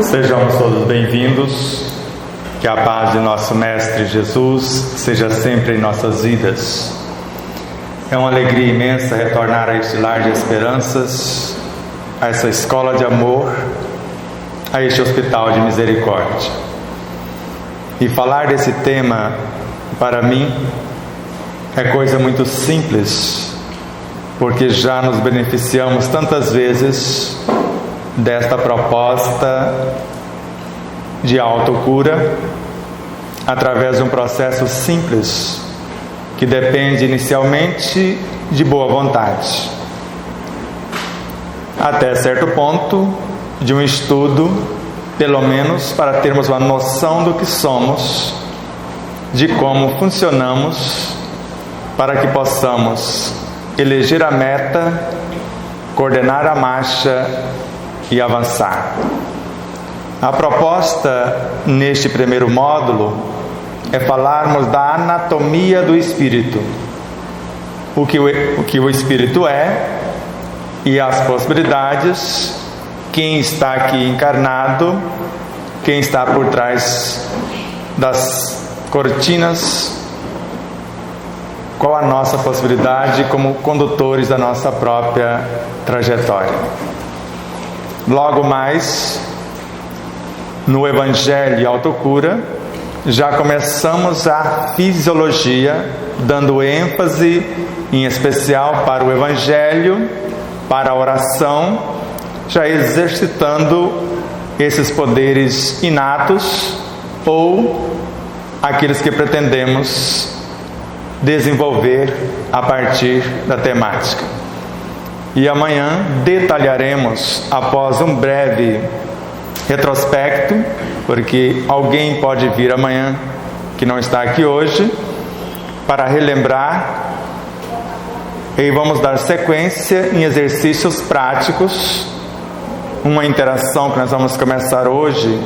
Sejamos todos bem-vindos, que a paz de nosso Mestre Jesus seja sempre em nossas vidas. É uma alegria imensa retornar a este lar de esperanças, a essa escola de amor, a este hospital de misericórdia. E falar desse tema, para mim, é coisa muito simples, porque já nos beneficiamos tantas vezes desta proposta de autocura através de um processo simples que depende inicialmente de boa vontade, até certo ponto de um estudo, pelo menos para termos uma noção do que somos, de como funcionamos, para que possamos eleger a meta, coordenar a marcha e avançar. A proposta neste primeiro módulo é falarmos da anatomia do espírito, o que o espírito é e as possibilidades, quem está aqui encarnado, quem está por trás das cortinas, qual a nossa possibilidade como condutores da nossa própria trajetória. Logo mais, no Evangelho e Autocura, já começamos a fisiologia, dando ênfase em especial para o Evangelho, para a oração, já exercitando esses poderes inatos ou aqueles que pretendemos desenvolver a partir da temática. E amanhã detalharemos, após um breve retrospecto, porque alguém pode vir amanhã que não está aqui hoje, para relembrar, e vamos dar sequência em exercícios práticos, uma interação que nós vamos começar hoje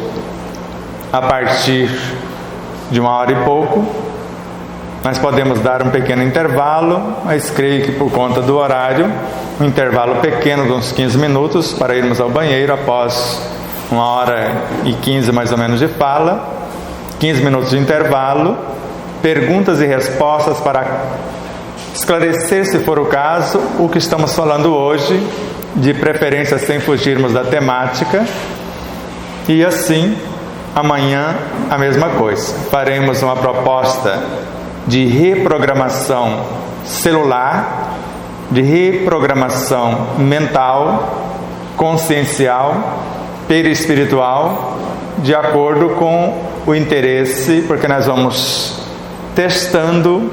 a partir de 1h e pouco. Nós podemos dar um pequeno intervalo, mas creio que por conta do horário, um intervalo pequeno de uns 15 minutos para irmos ao banheiro após 1h15 mais ou menos de fala, 15 minutos de intervalo, perguntas e respostas para esclarecer, se for o caso, o que estamos falando hoje, de preferência sem fugirmos da temática, e assim, amanhã a mesma coisa. Faremos uma proposta de reprogramação celular, de reprogramação mental, consciencial, perispiritual, de acordo com o interesse, porque nós vamos testando,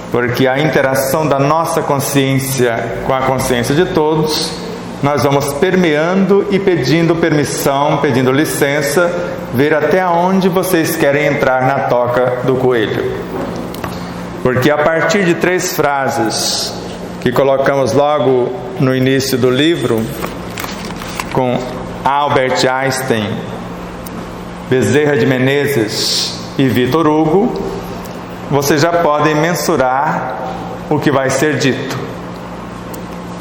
porque a interação da nossa consciência com a consciência de todos, nós vamos permeando e pedindo permissão, pedindo licença, ver até onde vocês querem entrar na toca do coelho. Porque a partir de 3 frases que colocamos logo no início do livro, com Albert Einstein, Bezerra de Menezes e Victor Hugo, vocês já podem mensurar o que vai ser dito.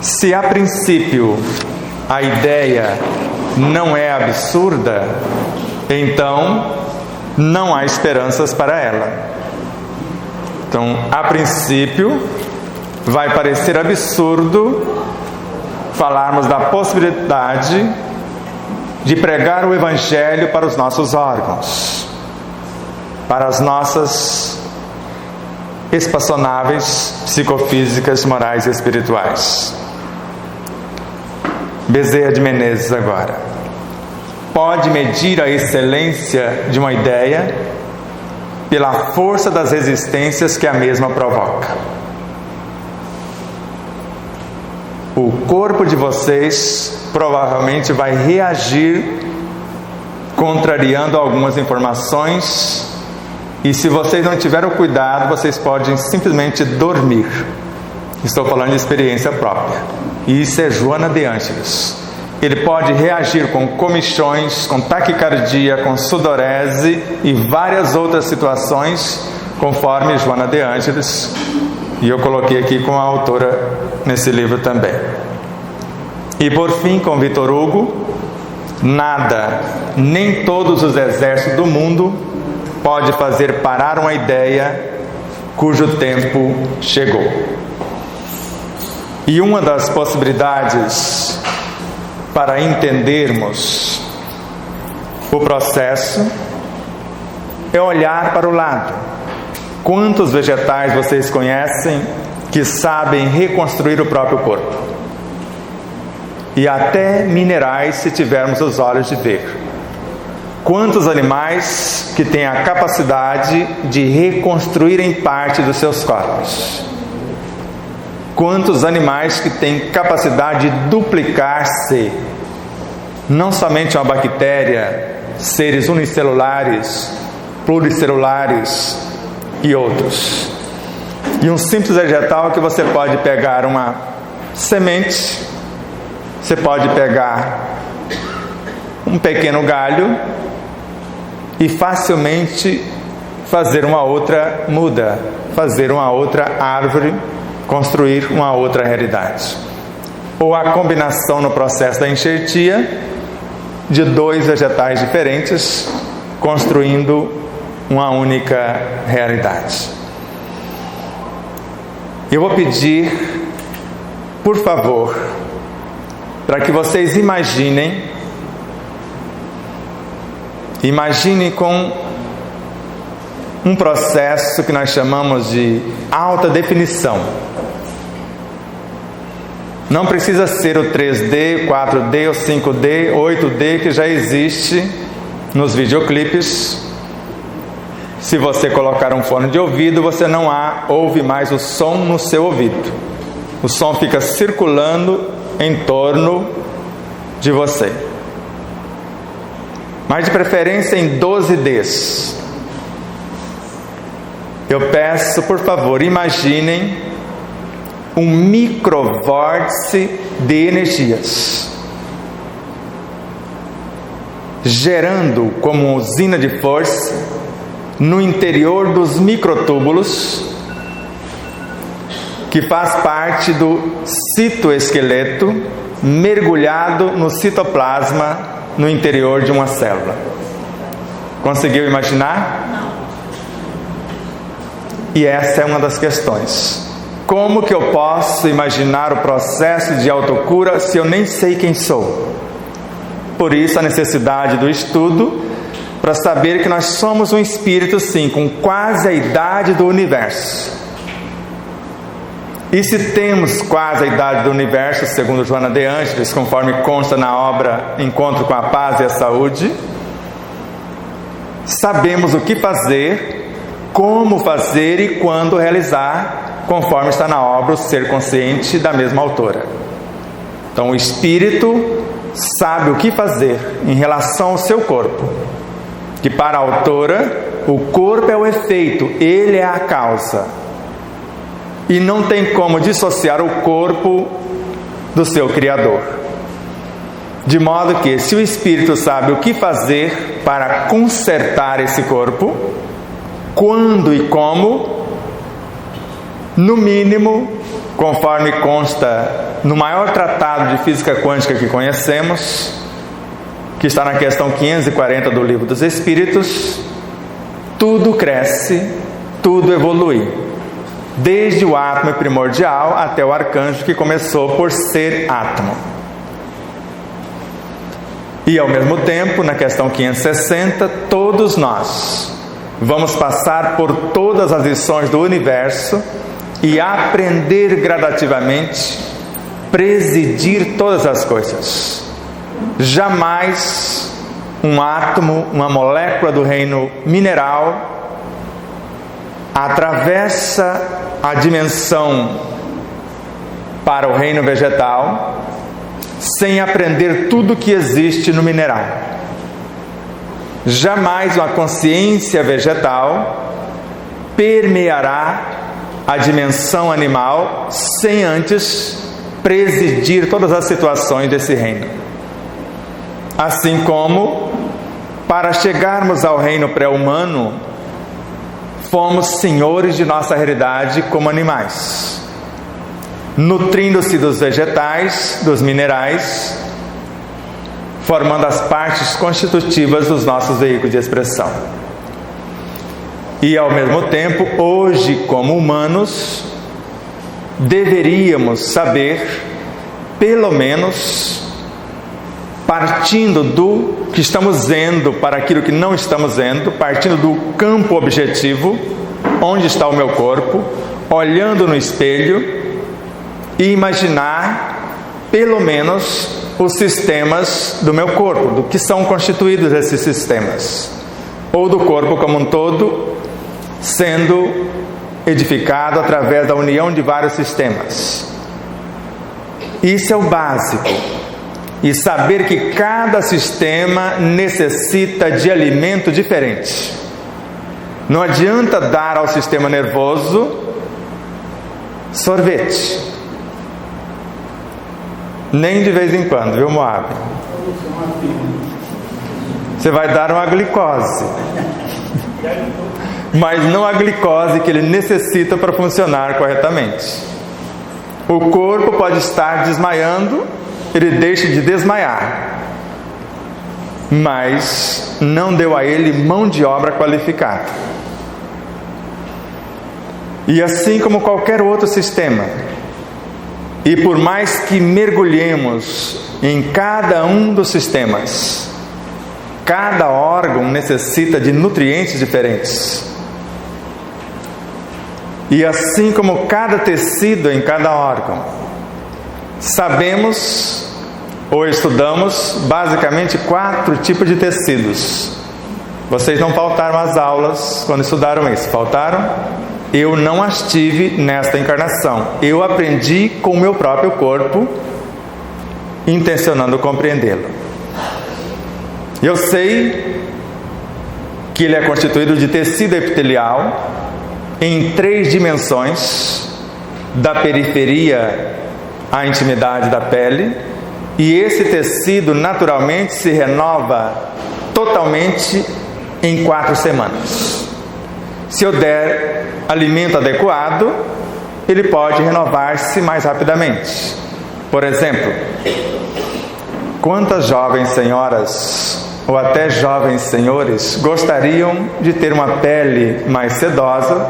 Se a princípio a ideia não é absurda, então não há esperanças para ela. Então, a princípio, vai parecer absurdo falarmos da possibilidade de pregar o Evangelho para os nossos órgãos, para as nossas espaçonaves psicofísicas, morais e espirituais. Bezerra de Menezes agora. Pode medir a excelência de uma ideia pela força das resistências que a mesma provoca. O corpo de vocês provavelmente vai reagir contrariando algumas informações, e se vocês não tiverem o cuidado, vocês podem simplesmente dormir. Estou falando de experiência própria. E isso é Joana de Ângeles. Ele pode reagir com comichões, com taquicardia, com sudorese e várias outras situações, conforme Joana de Ângeles. E eu coloquei aqui com a autora nesse livro também. E por fim, com Victor Hugo, Nada, nem todos os exércitos do mundo pode fazer parar uma ideia cujo tempo chegou. E uma das possibilidades para entendermos o processo é olhar para o lado. Quantos vegetais vocês conhecem que sabem reconstruir o próprio corpo? E até minerais, se tivermos os olhos de ver. Quantos animais que têm a capacidade de reconstruírem parte dos seus corpos? Quantos animais que têm capacidade de duplicar-se? Não somente uma bactéria, seres unicelulares, pluricelulares e outros. E um simples vegetal que você pode pegar uma semente, você pode pegar um pequeno galho e facilmente fazer uma outra muda, fazer uma outra árvore, construir uma outra realidade. Ou a combinação no processo da enxertia de dois vegetais diferentes, construindo uma única realidade. Eu vou pedir, por favor, para que vocês imaginem com um processo que nós chamamos de alta definição. Não precisa ser o 3D, 4D, o 5D, 8D que já existe nos videoclipes. Se você colocar um fone de ouvido, você não ouve mais o som no seu ouvido. O som fica circulando em torno de você. Mas de preferência em 12Ds. Eu peço, por favor, imaginem um microvórtice de energias, gerando como uma usina de força no interior dos microtúbulos, que faz parte do citoesqueleto, mergulhado no citoplasma no interior de uma célula. Conseguiu imaginar? Não. E essa é uma das questões. Como que eu posso imaginar o processo de autocura se eu nem sei quem sou? Por isso a necessidade do estudo, para saber que nós somos um espírito sim, com quase a idade do universo. E se temos quase a idade do universo, segundo Joana de Ângeles, conforme consta na obra Encontro com a Paz e a Saúde, sabemos o que fazer, como fazer e quando realizar, conforme está na obra O Ser Consciente, da mesma autora. Então o espírito sabe o que fazer em relação ao seu corpo, que para a autora o corpo é o efeito, ele é a causa, e não tem como dissociar o corpo do seu Criador. De modo que, se o espírito sabe o que fazer para consertar esse corpo, quando e como, no mínimo, conforme consta no maior tratado de física quântica que conhecemos, que está na questão 540 do Livro dos Espíritos, tudo cresce, tudo evolui, desde o átomo primordial até o arcanjo que começou por ser átomo. E ao mesmo tempo, na questão 560, todos nós vamos passar por todas as lições do universo e aprender gradativamente, presidir todas as coisas. Jamais um átomo, uma molécula do reino mineral atravessa a dimensão para o reino vegetal sem aprender tudo que existe no mineral. Jamais uma consciência vegetal permeará a dimensão animal sem antes presidir todas as situações desse reino. Assim como, para chegarmos ao reino pré-humano, fomos senhores de nossa realidade como animais, nutrindo-se dos vegetais, dos minerais, formando as partes constitutivas dos nossos veículos de expressão. E ao mesmo tempo, hoje, como humanos, deveríamos saber, pelo menos, partindo do que estamos vendo para aquilo que não estamos vendo, partindo do campo objetivo, onde está o meu corpo, olhando no espelho e imaginar, pelo menos, os sistemas do meu corpo, do que são constituídos esses sistemas, ou do corpo como um todo, sendo edificado através da união de vários sistemas. Isso é o básico. E saber que cada sistema necessita de alimento diferente. Não adianta dar ao sistema nervoso sorvete. Nem de vez em quando, viu, Moab? Você vai dar uma glicose. Mas não a glicose que ele necessita para funcionar corretamente. O corpo pode estar desmaiando, ele deixa de desmaiar, mas não deu a ele mão de obra qualificada. E assim como qualquer outro sistema, e por mais que mergulhemos em cada um dos sistemas, cada órgão necessita de nutrientes diferentes. E assim como cada tecido em cada órgão, sabemos ou estudamos basicamente 4 tipos de tecidos. Vocês não faltaram às aulas quando estudaram isso, faltaram? Eu não as tive nesta encarnação. Eu aprendi com o meu próprio corpo, intencionando compreendê-lo. Eu sei que ele é constituído de tecido epitelial em 3 dimensões, da periferia à intimidade da pele, e esse tecido naturalmente se renova totalmente em 4 semanas. Se eu der alimento adequado, ele pode renovar-se mais rapidamente. Por exemplo, quantas jovens senhoras ou até jovens senhores gostariam de ter uma pele mais sedosa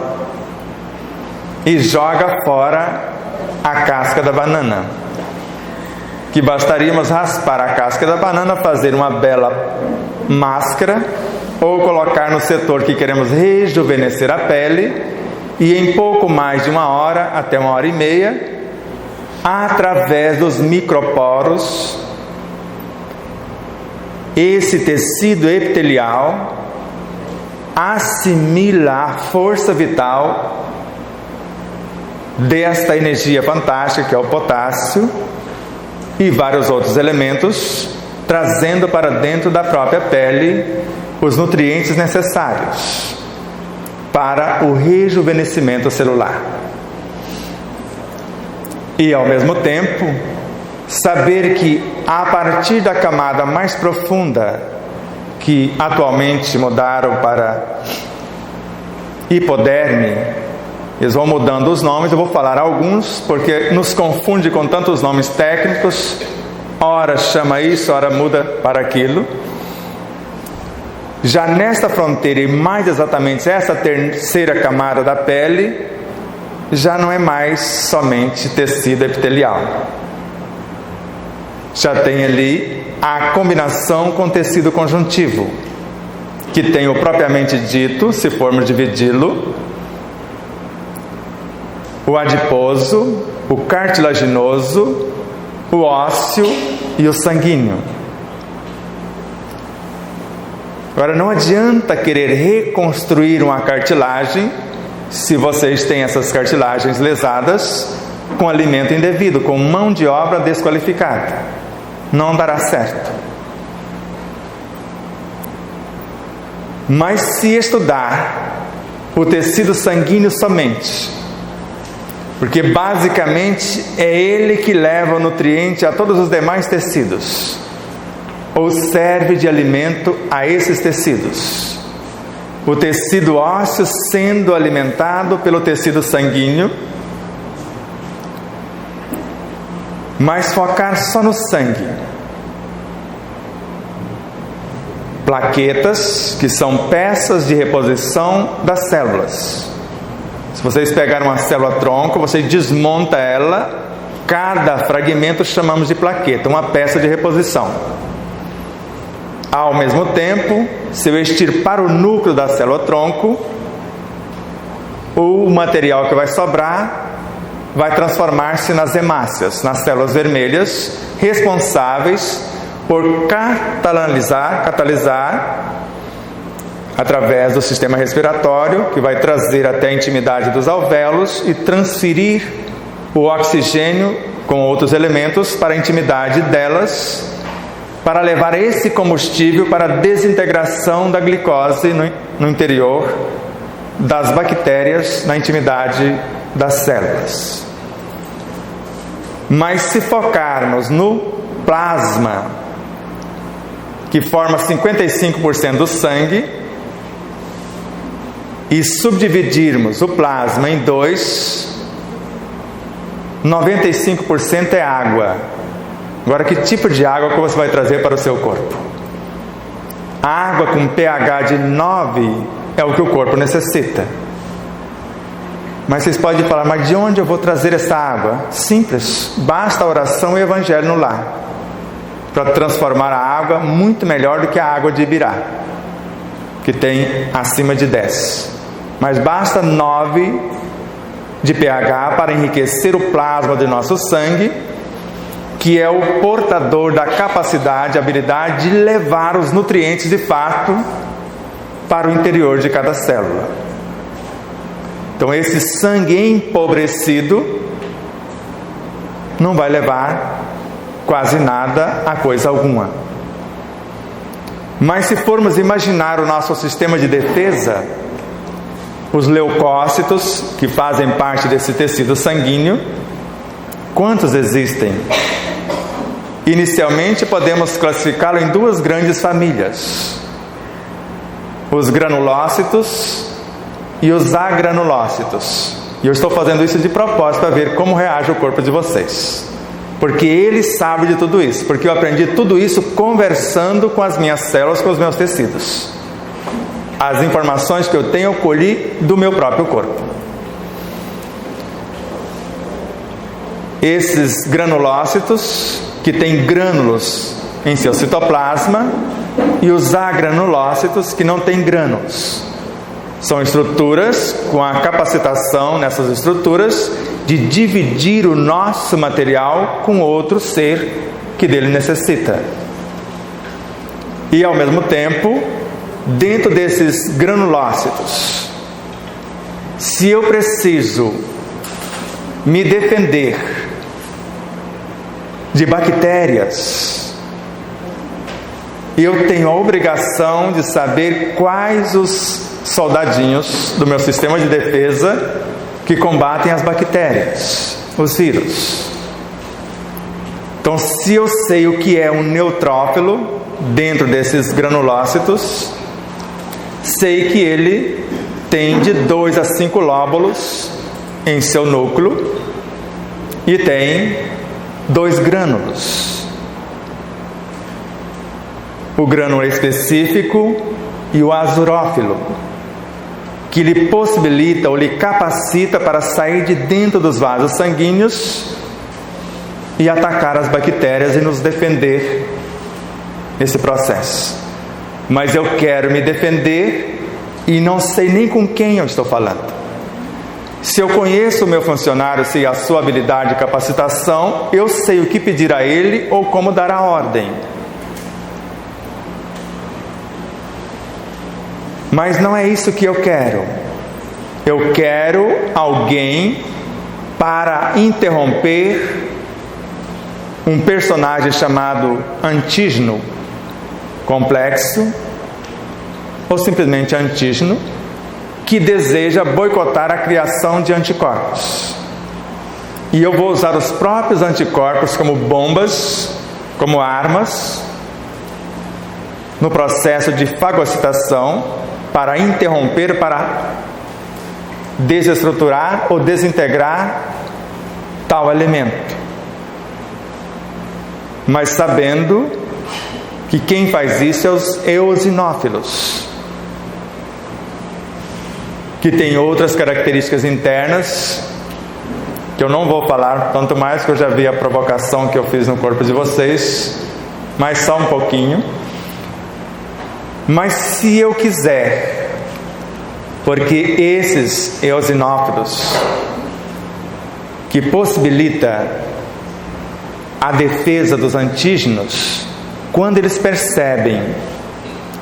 e joga fora a casca da banana? Que bastaríamos raspar a casca da banana, fazer uma bela máscara ou colocar no setor que queremos rejuvenescer a pele, e em pouco mais de 1 hora até 1h30, através dos microporos, esse tecido epitelial assimila a força vital desta energia fantástica que é o potássio e vários outros elementos, trazendo para dentro da própria pele os nutrientes necessários para o rejuvenescimento celular. E ao mesmo tempo, saber que a partir da camada mais profunda, que atualmente mudaram para hipoderme, eles vão mudando os nomes, eu vou falar alguns, porque nos confunde com tantos nomes técnicos, ora chama isso, ora muda para aquilo. Já nesta fronteira, e mais exatamente essa terceira camada da pele, já não é mais somente tecido epitelial. Já tem ali a combinação com tecido conjuntivo, que tem o propriamente dito, se formos dividi-lo, o adiposo, o cartilaginoso, o ósseo e o sanguíneo. Agora, não adianta querer reconstruir uma cartilagem se vocês têm essas cartilagens lesadas com alimento indevido, com mão de obra desqualificada. Não dará certo. Mas se estudar o tecido sanguíneo somente, porque basicamente é ele que leva o nutriente a todos os demais tecidos, ou serve de alimento a esses tecidos. O tecido ósseo sendo alimentado pelo tecido sanguíneo, mas focar só no sangue plaquetas, que são peças de reposição das células. Se vocês pegarem uma célula-tronco, você desmonta ela, cada fragmento chamamos de plaqueta, uma peça de reposição. Ao mesmo tempo, se eu extirpar o núcleo da célula-tronco, o material que vai sobrar vai transformar-se nas hemácias, nas células vermelhas, responsáveis por catalisar através do sistema respiratório, que vai trazer até a intimidade dos alvéolos e transferir o oxigênio com outros elementos para a intimidade delas, para levar esse combustível para a desintegração da glicose no interior das bactérias, na intimidade das células. Mas se focarmos no plasma, que forma 55% do sangue, e subdividirmos o plasma em dois, 95% é água. Agora, que tipo de água que você vai trazer para o seu corpo? A água com pH de 9 é o que o corpo necessita. Mas vocês podem falar, mas de onde eu vou trazer essa água? Simples, basta a oração e o evangelho no lar, para transformar a água muito melhor do que a água de Ibirá, que tem acima de 10. Mas basta 9 de pH para enriquecer o plasma do nosso sangue, que é o portador da capacidade, habilidade de levar os nutrientes de fato para o interior de cada célula. Então esse sangue empobrecido não vai levar quase nada a coisa alguma. Mas se formos imaginar o nosso sistema de defesa, os leucócitos, que fazem parte desse tecido sanguíneo, quantos existem? Inicialmente podemos classificá-lo em duas grandes famílias: os granulócitos e os agranulócitos. E eu estou fazendo isso de propósito para ver como reage o corpo de vocês, porque ele sabe de tudo isso, porque eu aprendi tudo isso conversando com as minhas células, com os meus tecidos. As informações que eu tenho eu colhi do meu próprio corpo. Esses granulócitos, que têm grânulos em seu citoplasma, e os agranulócitos, que não têm grânulos. São estruturas com a capacitação nessas estruturas de dividir o nosso material com outro ser que dele necessita. E ao mesmo tempo, dentro desses granulócitos, se eu preciso me defender de bactérias, eu tenho a obrigação de saber quais os soldadinhos do meu sistema de defesa que combatem as bactérias, os vírus. Então, se eu sei o que é um neutrófilo dentro desses granulócitos, sei que ele tem de 2 a 5 lóbulos em seu núcleo e tem 2 grânulos. O grânulo específico e o azurófilo, que lhe possibilita ou lhe capacita para sair de dentro dos vasos sanguíneos e atacar as bactérias e nos defender nesse processo. Mas eu quero me defender e não sei nem com quem eu estou falando. Se eu conheço o meu funcionário, sei a sua habilidade e capacitação, eu sei o que pedir a ele ou como dar a ordem. Mas não é isso que eu quero. Eu quero alguém para interromper um personagem chamado antígeno complexo, ou simplesmente antígeno, que deseja boicotar a criação de anticorpos. E eu vou usar os próprios anticorpos como bombas, como armas, no processo de fagocitação, para interromper, para desestruturar ou desintegrar tal elemento. Mas sabendo que quem faz isso é os eosinófilos, que tem outras características internas que eu não vou falar, tanto mais que eu já vi a provocação que eu fiz no corpo de vocês, mas só um pouquinho. Mas se eu quiser, porque esses eosinófilos, que possibilita a defesa dos antígenos, quando eles percebem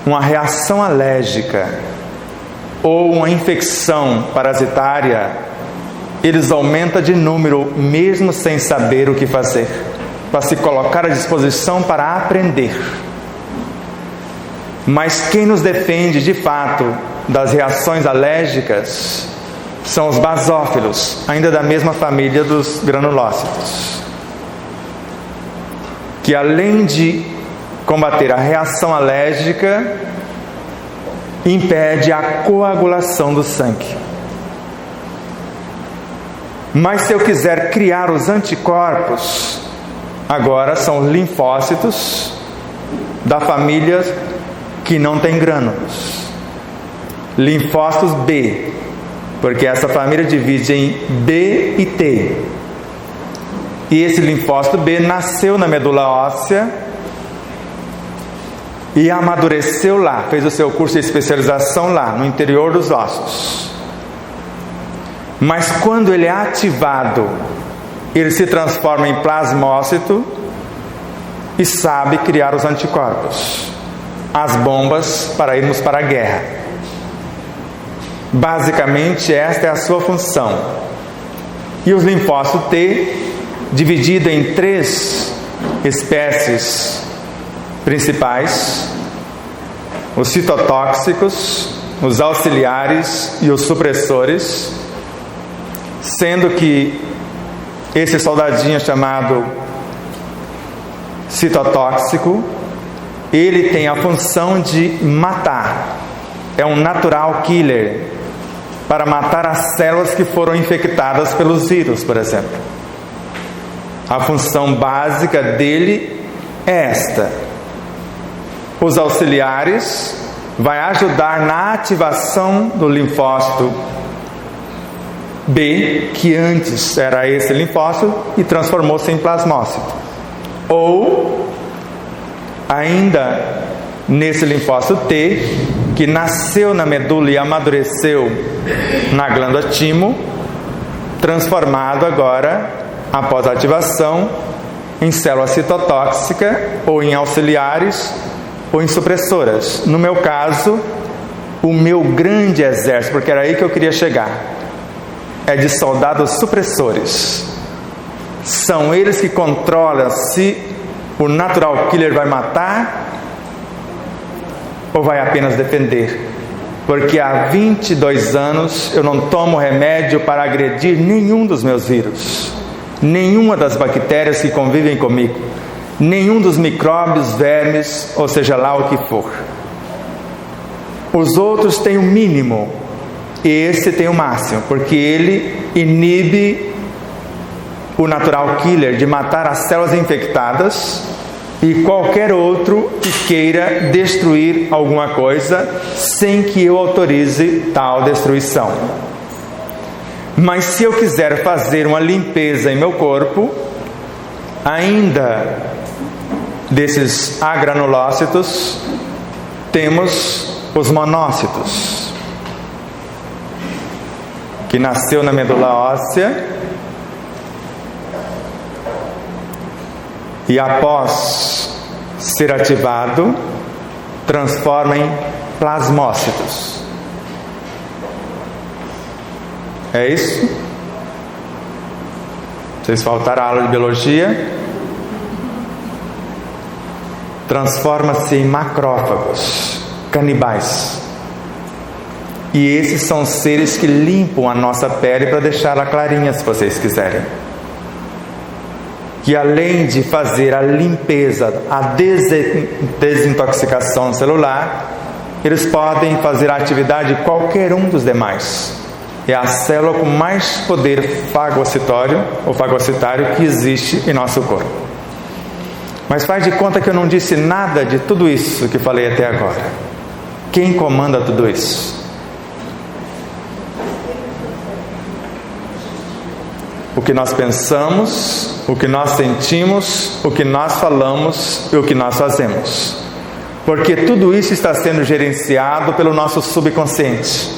uma reação alérgica ou uma infecção parasitária, eles aumentam de número mesmo sem saber o que fazer, para se colocar à disposição para aprender. Mas quem nos defende de fato das reações alérgicas são os basófilos, ainda da mesma família dos granulócitos, que além de combater a reação alérgica, impede a coagulação do sangue. Mas se eu quiser criar os anticorpos, agora são linfócitos da família que não tem grânulos, linfócitos B, porque essa família divide em B e T. E esse linfócito B nasceu na medula óssea e amadureceu lá, fez o seu curso de especialização lá, no interior dos ossos. Mas quando ele é ativado, ele se transforma em plasmócito e sabe criar os anticorpos, as bombas para irmos para a guerra. Basicamente esta é a sua função. E os linfócitos T, dividido em 3 espécies principais: os citotóxicos, os auxiliares e os supressores, sendo que esse soldadinho chamado citotóxico, ele tem a função de matar, é um natural killer, para matar as células que foram infectadas pelos vírus, por exemplo. A função básica dele é esta. Os auxiliares vai ajudar na ativação do linfócito B, que antes era esse linfócito e transformou-se em plasmócito. Ou ainda nesse linfócito T, que nasceu na medula e amadureceu na glândula timo, transformado agora, após a ativação, em célula citotóxica, ou em auxiliares, ou em supressoras. No meu caso, o meu grande exército, porque era aí que eu queria chegar, é de soldados supressores. São eles que controlam se o natural killer vai matar ou vai apenas defender. Porque há 22 anos eu não tomo remédio para agredir nenhum dos meus vírus, nenhuma das bactérias que convivem comigo, nenhum dos micróbios, vermes, ou seja lá o que for. Os outros têm o mínimo, e esse tem o máximo, porque ele inibe o natural killer de matar as células infectadas e qualquer outro que queira destruir alguma coisa sem que eu autorize tal destruição. Mas se eu quiser fazer uma limpeza em meu corpo, ainda desses agranulócitos, temos os monócitos, que nasceu na medula óssea e após ser ativado, transforma em plasmócitos. É isso? Vocês faltaram a aula de biologia? Transforma-se em macrófagos, canibais. E esses são seres que limpam a nossa pele para deixá-la clarinha, se vocês quiserem. Que além de fazer a limpeza, a desintoxicação celular, eles podem fazer a atividade de qualquer um dos demais. É a célula com mais poder fagocitário ou fagocitário que existe em nosso corpo. Mas faz de conta que eu não disse nada de tudo isso que falei até agora. Quem comanda tudo isso? O que nós pensamos, o que nós sentimos, o que nós falamos e o que nós fazemos. Porque tudo isso está sendo gerenciado pelo nosso subconsciente,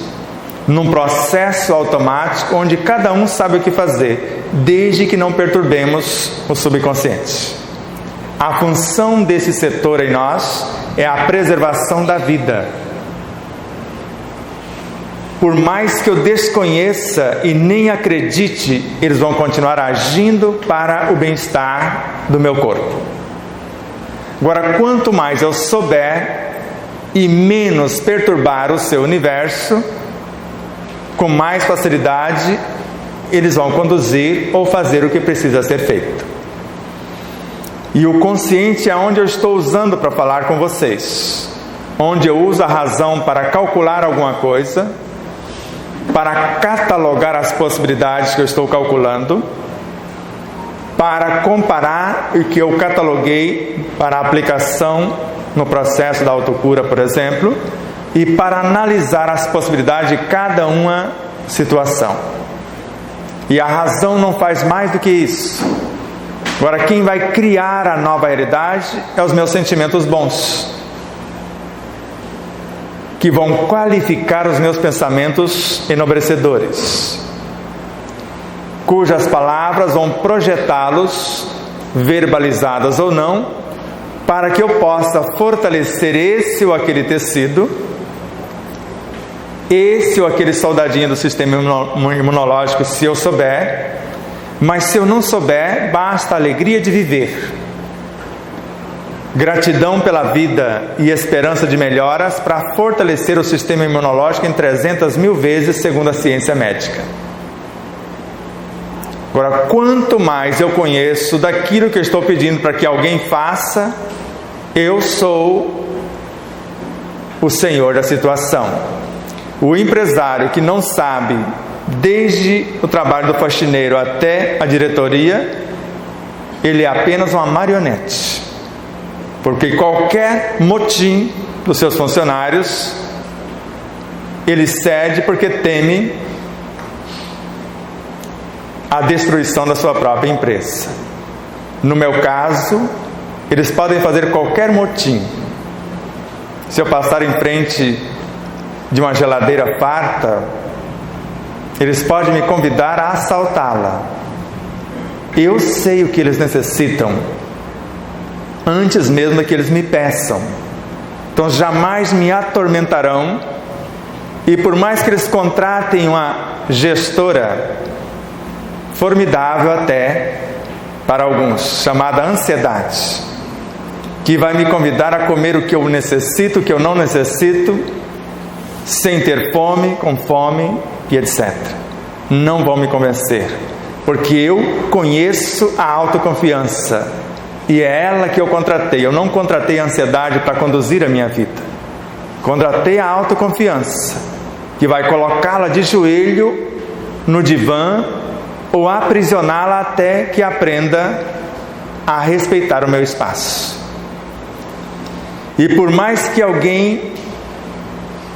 num processo automático onde cada um sabe o que fazer, desde que não perturbemos o subconsciente. A função desse setor em nós é a preservação da vida. Por mais que eu desconheça e nem acredite, eles vão continuar agindo para o bem-estar do meu corpo. Agora, quanto mais eu souber e menos perturbar o seu universo, com mais facilidade eles vão conduzir ou fazer o que precisa ser feito. E o consciente é onde eu estou usando para falar com vocês, onde eu uso a razão para calcular alguma coisa, para catalogar as possibilidades que eu estou calculando, para comparar o que eu cataloguei para aplicação no processo da autocura, por exemplo, e para analisar as possibilidades de cada uma situação. E a razão não faz mais do que isso. Agora, quem vai criar a nova realidade é os meus sentimentos bons, que vão qualificar os meus pensamentos enobrecedores, cujas palavras vão projetá-los, verbalizadas ou não, para que eu possa fortalecer esse ou aquele tecido, esse ou aquele soldadinho do sistema imunológico, se eu souber. Mas se eu não souber, basta a alegria de viver, gratidão pela vida e esperança de melhoras para fortalecer o sistema imunológico em 300.000 vezes, segundo a ciência médica. Agora, quanto mais eu conheço daquilo que eu estou pedindo para que alguém faça, eu sou o senhor da situação. O empresário que não sabe, desde o trabalho do faxineiro até a diretoria, ele é apenas uma marionete. Porque qualquer motim dos seus funcionários, ele cede porque teme a destruição da sua própria empresa. No meu caso, eles podem fazer qualquer motim. Se eu passar em frente de uma geladeira farta, eles podem me convidar a assaltá-la. Eu sei o que eles necessitam, antes mesmo que eles me peçam. Então jamais me atormentarão. E por mais que eles contratem uma gestora, formidável até para alguns, chamada ansiedade, que vai me convidar a comer o que eu necessito, o que eu não necessito, sem ter fome, com fome e etc. Não vão me convencer, porque eu conheço a autoconfiança, e é ela que eu contratei. Eu não contratei a ansiedade para conduzir a minha vida, contratei a autoconfiança, que vai colocá-la de joelho no divã ou aprisioná-la até que aprenda a respeitar o meu espaço. E por mais que alguém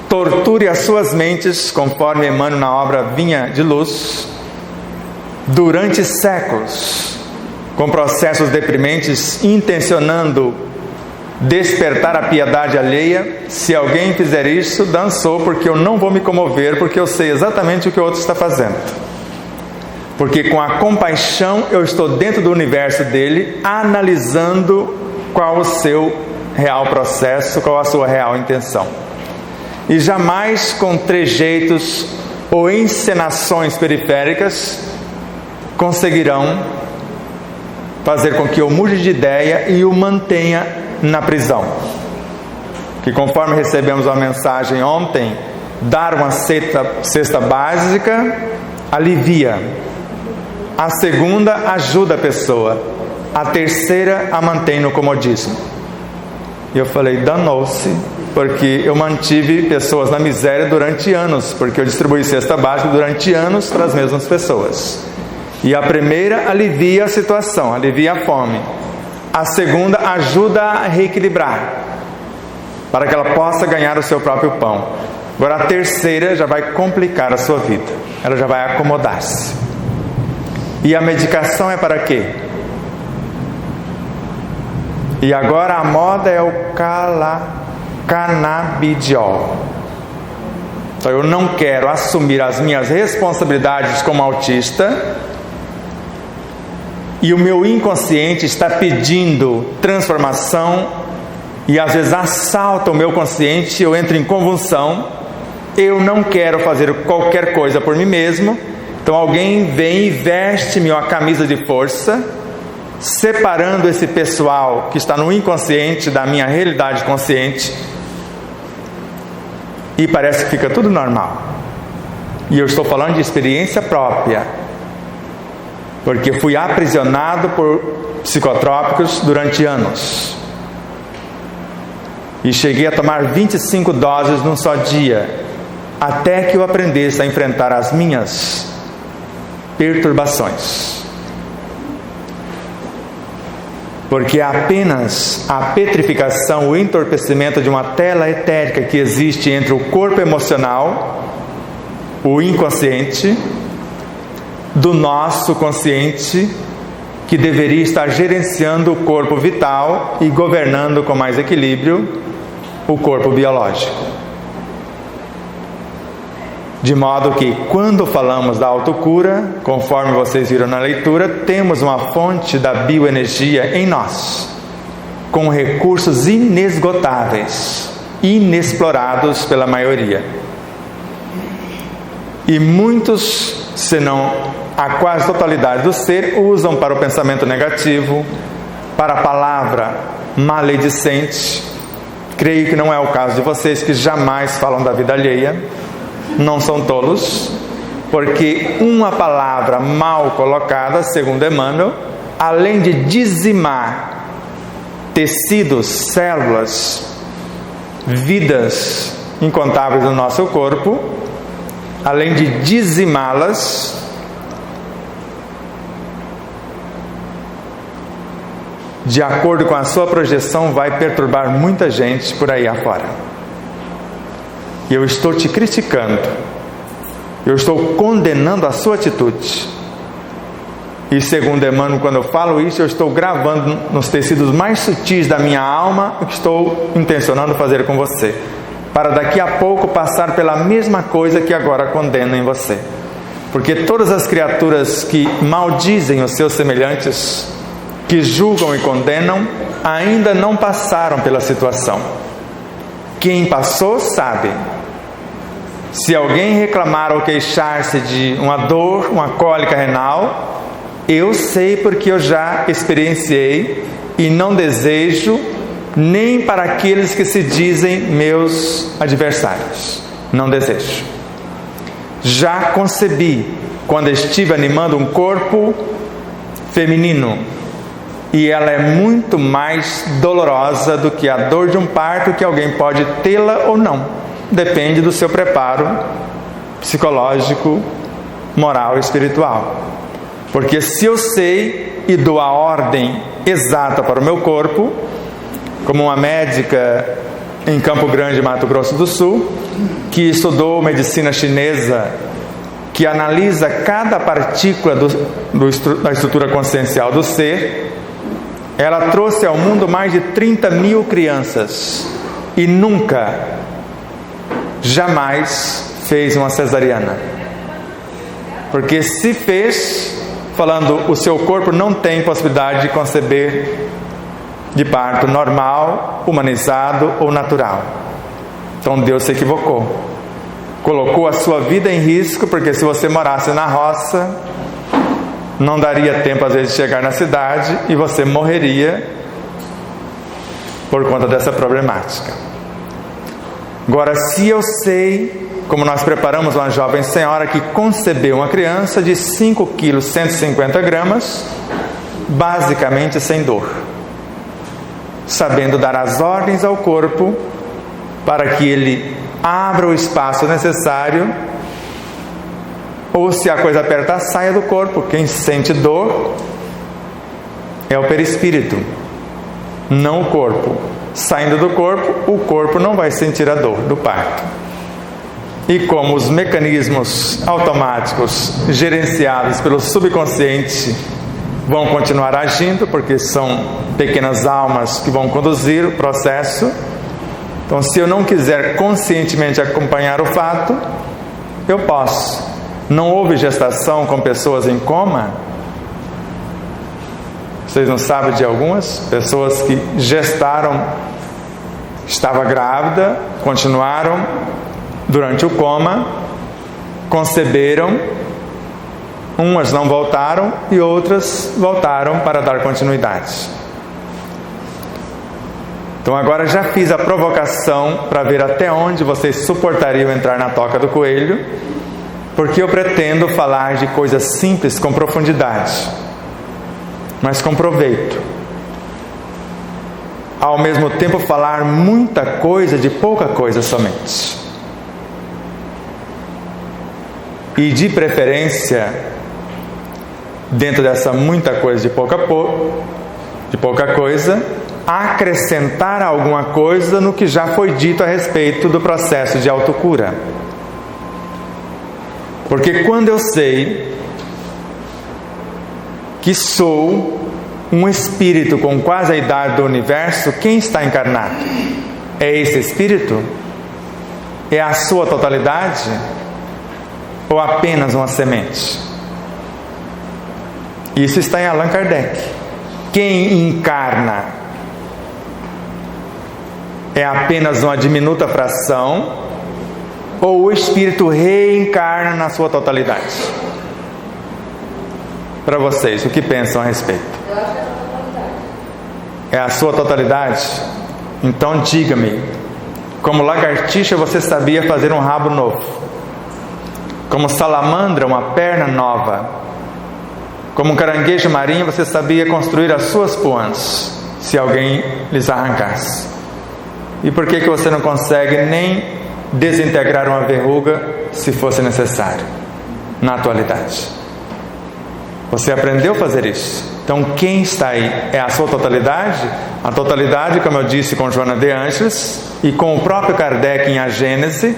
torture as suas mentes, conforme Emmanuel na obra Vinha de Luz, durante séculos, com processos deprimentes, intencionando despertar a piedade alheia, se alguém fizer isso, dançou, porque eu não vou me comover, porque eu sei exatamente o que o outro está fazendo. Porque com a compaixão eu estou dentro do universo dele, analisando qual o seu real processo, qual a sua real intenção. E jamais com trejeitos ou encenações periféricas conseguirão fazer com que eu mude de ideia e o mantenha na prisão. Que conforme recebemos uma mensagem ontem, dar uma cesta básica alivia. A segunda ajuda a pessoa. A terceira a mantém no comodismo. E eu falei, danou-se, porque eu mantive pessoas na miséria durante anos, porque eu distribuí cesta básica durante anos para as mesmas pessoas. E a primeira alivia a situação, alivia a fome. A segunda ajuda a reequilibrar, para que ela possa ganhar o seu próprio pão. Agora a terceira já vai complicar a sua vida. Ela já vai acomodar-se. E a medicação é para quê? E agora a moda é o canabidiol. Então eu não quero assumir as minhas responsabilidades como autista, e o meu inconsciente está pedindo transformação, e às vezes assalta o meu consciente, eu entro em convulsão, eu não quero fazer qualquer coisa por mim mesmo, então alguém vem e veste-me uma camisa de força, separando esse pessoal que está no inconsciente da minha realidade consciente, e parece que fica tudo normal. E eu estou falando de experiência própria, porque fui aprisionado por psicotrópicos durante anos, e cheguei a tomar 25 doses num só dia, até que eu aprendesse a enfrentar as minhas perturbações. Porque apenas a petrificação, o entorpecimento de uma tela etérica que existe entre o corpo emocional, o inconsciente, do nosso consciente, que deveria estar gerenciando o corpo vital e governando com mais equilíbrio o corpo biológico. De modo que, quando falamos da autocura, conforme vocês viram na leitura, temos uma fonte da bioenergia em nós, com recursos inesgotáveis, inexplorados pela maioria. E muitos, se não a quase totalidade do ser, usam para o pensamento negativo, para a palavra maledicente. Creio que não é o caso de vocês, que jamais falam da vida alheia. Não são tolos, porque uma palavra mal colocada, segundo Emmanuel, além de dizimar tecidos, células, vidas incontáveis no nosso corpo, além de dizimá-las, de acordo com a sua projeção, vai perturbar muita gente por aí afora. E eu estou te criticando, eu estou condenando a sua atitude. E segundo Emmanuel, quando eu falo isso, eu estou gravando nos tecidos mais sutis da minha alma o que estou intencionando fazer com você, para daqui a pouco passar pela mesma coisa que agora condeno em você. Porque todas as criaturas que maldizem os seus semelhantes, que julgam e condenam, ainda não passaram pela situação. Quem passou sabe. Se alguém reclamar ou queixar-se de uma dor, uma cólica renal, eu sei porque eu já experienciei e não desejo nem para aqueles que se dizem meus adversários. Não desejo. Já concebi quando estive animando um corpo feminino, e ela é muito mais dolorosa do que a dor de um parto, que alguém pode tê-la ou não. Depende do seu preparo psicológico, moral e espiritual. Porque se eu sei e dou a ordem exata para o meu corpo, como uma médica em Campo Grande, Mato Grosso do Sul, que estudou medicina chinesa, que analisa cada partícula da estrutura consciencial do ser, ela trouxe ao mundo mais de 30 mil crianças e nunca, jamais fez uma cesariana. Porque se fez, falando, o seu corpo não tem possibilidade de conceber de parto normal, humanizado ou natural. Então Deus se equivocou. Colocou a sua vida em risco, porque se você morasse na roça, não daria tempo às vezes de chegar na cidade e você morreria por conta dessa problemática. Agora, se eu sei, como nós preparamos uma jovem senhora que concebeu uma criança de 5 kg 150 gramas, basicamente sem dor, sabendo dar as ordens ao corpo para que ele abra o espaço necessário, ou se a coisa apertar, saia do corpo. Quem sente dor é o perispírito, não o corpo. Saindo do corpo, o corpo não vai sentir a dor do parto. E como os mecanismos automáticos gerenciados pelo subconsciente vão continuar agindo, porque são pequenas almas que vão conduzir o processo, então se eu não quiser conscientemente acompanhar o fato, eu posso. Não houve gestação com pessoas em coma? Vocês não sabem de algumas pessoas que gestaram, estava grávida, continuaram durante o coma, conceberam, umas não voltaram e outras voltaram para dar continuidade. Então agora já fiz a provocação para ver até onde vocês suportariam entrar na toca do coelho, porque eu pretendo falar de coisas simples com profundidade, mas com proveito. Ao mesmo tempo falar muita coisa de pouca coisa somente. E de preferência, dentro dessa muita coisa de pouca coisa, acrescentar alguma coisa no que já foi dito a respeito do processo de autocura. Porque quando eu sei que sou um espírito com quase a idade do universo, quem está encarnado? É esse espírito? É a sua totalidade? Ou apenas uma semente? Isso está em Allan Kardec. Quem encarna é apenas uma diminuta fração, ou o espírito reencarna na sua totalidade? Para vocês, o que pensam a respeito? Eu acho que é a totalidade. É a sua totalidade? Então diga-me, como lagartixa você sabia fazer um rabo novo? Como salamandra, uma perna nova? Como um caranguejo marinho, você sabia construir as suas poãs, se alguém lhes arrancasse? E por que você não consegue nem desintegrar uma verruga, se fosse necessário, na atualidade? Você aprendeu a fazer isso. Então quem está aí? É a sua totalidade? A totalidade, como eu disse com Joana de Ângeles e com o próprio Kardec em A Gênese,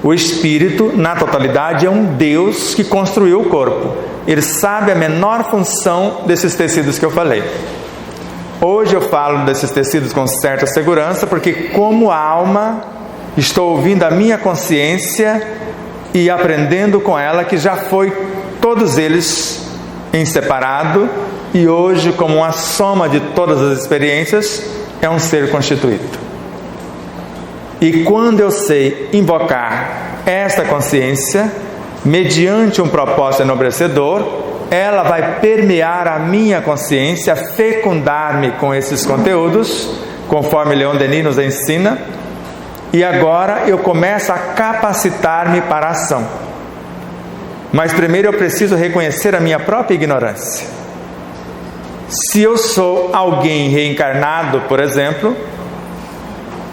o espírito, na totalidade, é um Deus que construiu o corpo. Ele sabe a menor função desses tecidos que eu falei. Hoje eu falo desses tecidos com certa segurança, porque como alma, estou ouvindo a minha consciência e aprendendo com ela que já foi todos eles em separado, e hoje, como uma soma de todas as experiências, é um ser constituído. E quando eu sei invocar esta consciência, mediante um propósito enobrecedor, ela vai permear a minha consciência, fecundar-me com esses conteúdos, conforme Leon Denis nos ensina, e agora eu começo a capacitar-me para a ação. Mas primeiro eu preciso reconhecer a minha própria ignorância. Se eu sou alguém reencarnado, por exemplo,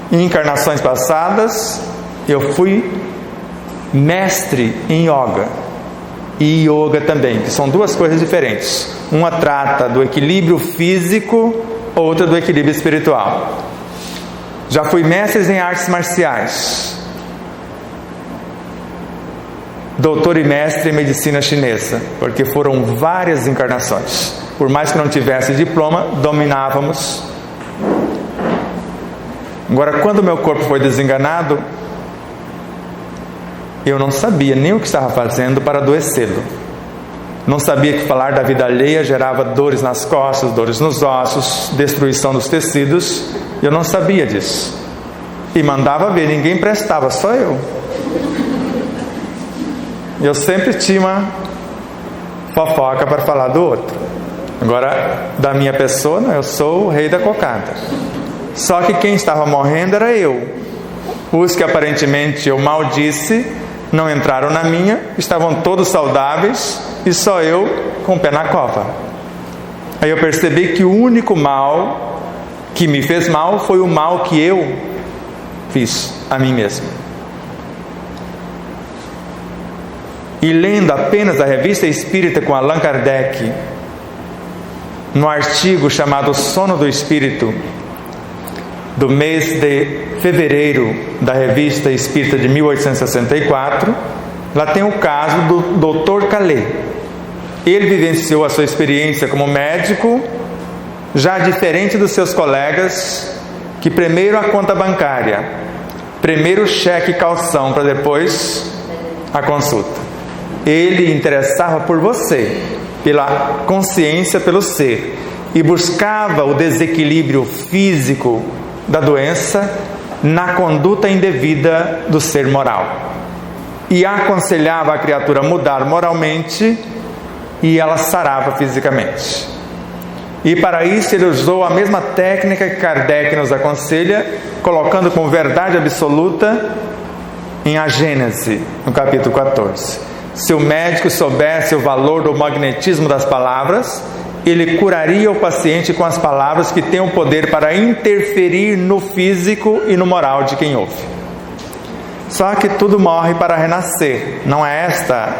em encarnações passadas, eu fui mestre em yoga e yoga também, que são duas coisas diferentes. Uma trata do equilíbrio físico, outra do equilíbrio espiritual. Já fui mestre em artes marciais, doutor e mestre em medicina chinesa, porque foram várias encarnações. Por mais que não tivesse diploma, dominávamos. Agora, quando meu corpo foi desenganado, eu não sabia nem o que estava fazendo para adoecê-lo. Não sabia que falar da vida alheia gerava dores nas costas, dores nos ossos, destruição dos tecidos. Eu não sabia disso. E mandava ver, ninguém prestava, só eu. Eu sempre tinha uma fofoca para falar do outro. Agora, da minha pessoa, eu sou o rei da cocada. Só que quem estava morrendo era eu. Os que aparentemente eu maldisse não entraram na minha, estavam todos saudáveis e só eu com o pé na cova. Aí eu percebi que o único mal que me fez mal foi o mal que eu fiz a mim mesmo. E lendo apenas a Revista Espírita com Allan Kardec, no artigo chamado Sono do Espírito, do mês de fevereiro da Revista Espírita de 1864, lá tem o caso do Dr. Calais. Ele vivenciou a sua experiência como médico, já diferente dos seus colegas, que primeiro a conta bancária, primeiro o cheque calção, para depois a consulta. Ele interessava por você, pela consciência, pelo ser, e buscava o desequilíbrio físico da doença na conduta indevida do ser moral. E aconselhava a criatura a mudar moralmente e ela sarava fisicamente. E para isso ele usou a mesma técnica que Kardec nos aconselha, colocando como verdade absoluta em A Gênese, no capítulo 14. Se o médico soubesse o valor do magnetismo das palavras, ele curaria o paciente com as palavras que têm o poder para interferir no físico e no moral de quem ouve. Só que tudo morre para renascer. Não é esta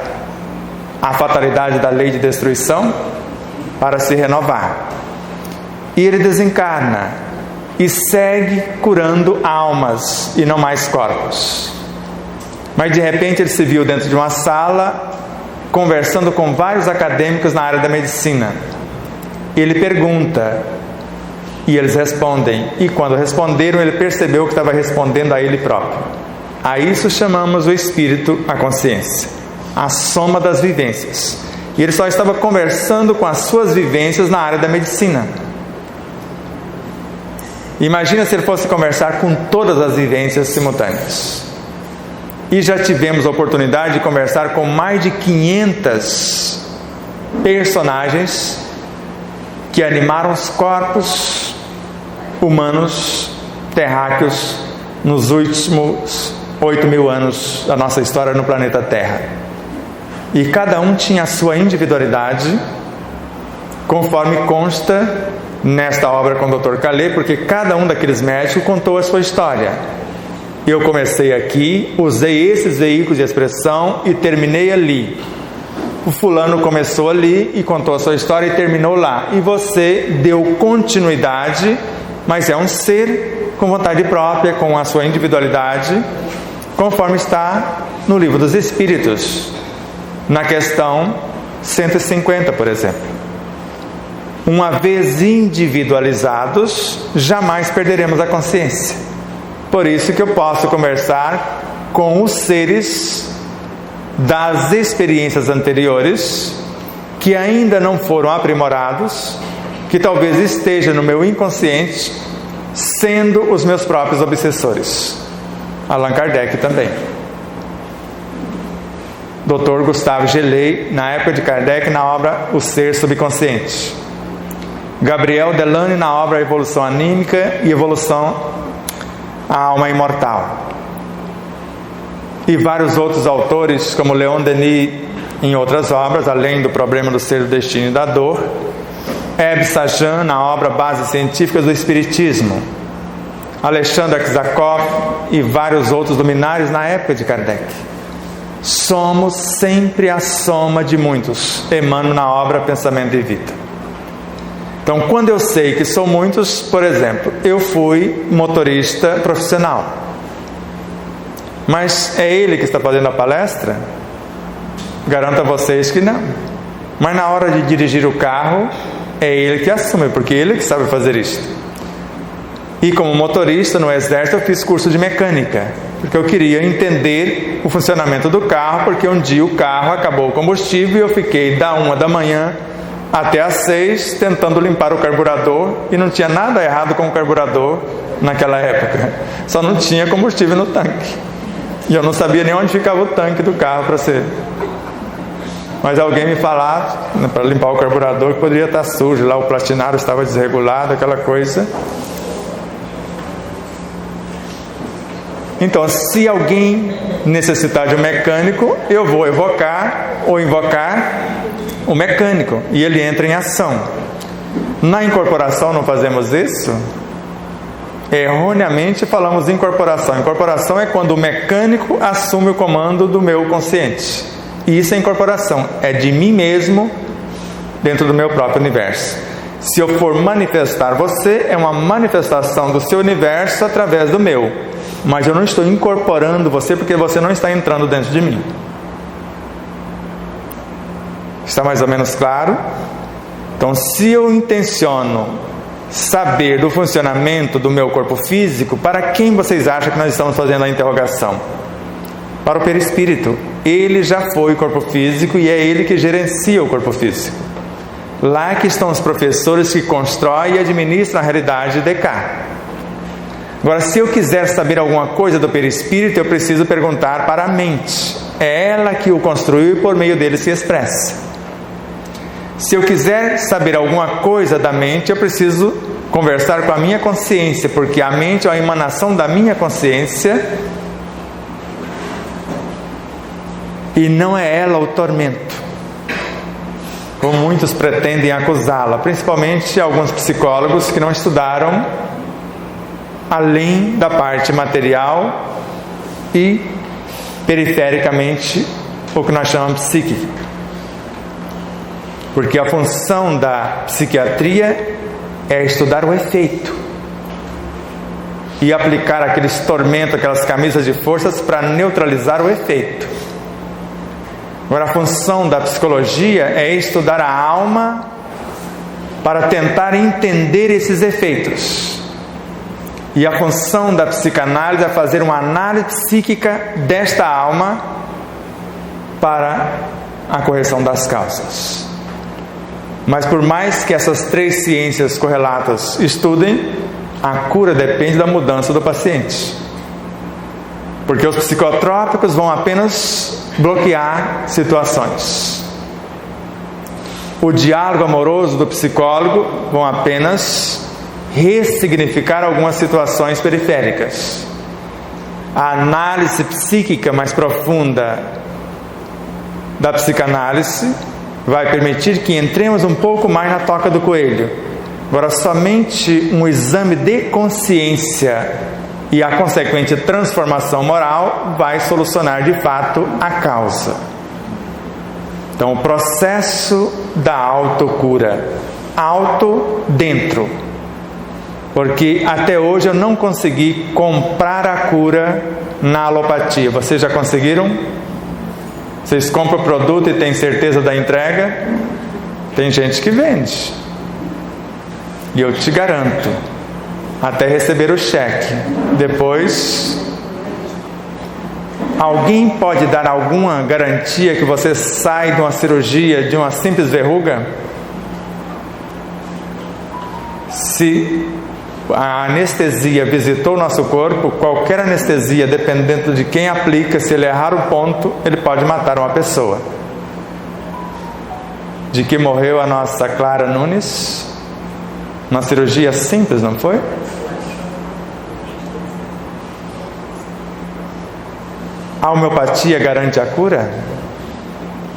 a fatalidade da lei de destruição? Para se renovar. E ele desencarna e segue curando almas e não mais corpos. Mas de repente ele se viu dentro de uma sala conversando com vários acadêmicos na área da medicina. Ele pergunta e eles respondem, e quando responderam ele percebeu que estava respondendo a ele próprio. A isso chamamos o espírito, a consciência, a soma das vivências. E ele só estava conversando com as suas vivências na área da medicina. Imagina se ele fosse conversar com todas as vivências simultâneas. E já tivemos a oportunidade de conversar com mais de 500 personagens que animaram os corpos humanos terráqueos nos últimos 8.000 anos da nossa história no planeta Terra. E cada um tinha a sua individualidade, conforme consta nesta obra com o Dr. Calais, porque cada um daqueles médicos contou a sua história. Eu comecei aqui, usei esses veículos de expressão e terminei ali. O fulano começou ali e contou a sua história e terminou lá. E você deu continuidade, mas é um ser com vontade própria, com a sua individualidade, conforme está no Livro dos Espíritos, na questão 150, por exemplo. Uma vez individualizados, jamais perderemos a consciência. Por isso que eu posso conversar com os seres das experiências anteriores, que ainda não foram aprimorados, que talvez esteja no meu inconsciente, sendo os meus próprios obsessores. Allan Kardec também. Dr. Gustave Gelei, na época de Kardec, na obra O Ser Subconsciente. Gabriel Delane, na obra Evolução Anímica e Evolução à Alma Imortal. E vários outros autores, como Leon Denis, em outras obras, além do Problema do Ser, do Destino e da Dor. Ebbe Sajan, na obra Bases Científicas do Espiritismo. Alexandre Aksakoff e vários outros luminares na época de Kardec. Somos sempre a soma de muitos, Emmanuel na obra Pensamento e Vida. Então, quando eu sei que sou muitos, por exemplo, eu fui motorista profissional, mas é ele que está fazendo a palestra? Garanto a vocês que não. Mas na hora de dirigir o carro, é ele que assume, porque ele que sabe fazer isto. E como motorista no exército eu fiz curso de mecânica, porque eu queria entender o funcionamento do carro, porque um dia o carro acabou o combustível e eu fiquei da 1 da manhã até às 6 tentando limpar o carburador, e não tinha nada errado com o carburador naquela época, só não tinha combustível no tanque, e eu não sabia nem onde ficava o tanque do carro para ser. Mas alguém me falar para limpar o carburador que poderia estar sujo, lá o platinário estava desregulado, aquela coisa. Então, se alguém necessitar de um mecânico, eu vou evocar ou invocar o mecânico e ele entra em ação. Na incorporação não fazemos isso? Erroneamente falamos incorporação. Incorporação é quando o mecânico assume o comando do meu consciente. E isso é incorporação, é de mim mesmo dentro do meu próprio universo. Se eu for manifestar você, é uma manifestação do seu universo através do meu. Mas eu não estou incorporando você porque você não está entrando dentro de mim. Está mais ou menos claro? Então, se eu intenciono saber do funcionamento do meu corpo físico, para quem vocês acham que nós estamos fazendo a interrogação? Para o perispírito. Ele já foi corpo físico e é ele que gerencia o corpo físico. Lá que estão os professores que constroem e administram a realidade de cá. Agora, se eu quiser saber alguma coisa do perispírito, eu preciso perguntar para a mente. É ela que o construiu e por meio dele se expressa. Se eu quiser saber alguma coisa da mente, eu preciso conversar com a minha consciência, porque a mente é a emanação da minha consciência e não é ela o tormento, como muitos pretendem acusá-la, principalmente alguns psicólogos que não estudaram além da parte material e perifericamente o que nós chamamos de psíquica. Porque a função da psiquiatria é estudar o efeito e aplicar aqueles tormentos, aquelas camisas de forças para neutralizar o efeito. Agora, a função da psicologia é estudar a alma para tentar entender esses efeitos. E a função da psicanálise é fazer uma análise psíquica desta alma para a correção das causas. Mas por mais que essas três ciências correlatas estudem, a cura depende da mudança do paciente. Porque os psicotrópicos vão apenas bloquear situações. O diálogo amoroso do psicólogo vão apenas ressignificar algumas situações periféricas. A análise psíquica mais profunda da psicanálise vai permitir que entremos um pouco mais na toca do coelho. Agora, somente um exame de consciência e a consequente transformação moral vai solucionar de fato a causa. Então, o processo da autocura, auto dentro, porque até hoje eu não consegui comprar a cura na alopatia. Vocês já conseguiram? Vocês compram o produto e têm certeza da entrega? Tem gente que vende. E eu te garanto, até receber o cheque. Depois, alguém pode dar alguma garantia que você sai de uma cirurgia de uma simples verruga? Se a anestesia visitou o nosso corpo, qualquer anestesia, dependendo de quem aplica, se ele errar o ponto, ele pode matar uma pessoa. De que morreu a nossa Clara Nunes? Uma cirurgia simples, não foi? A homeopatia garante a cura?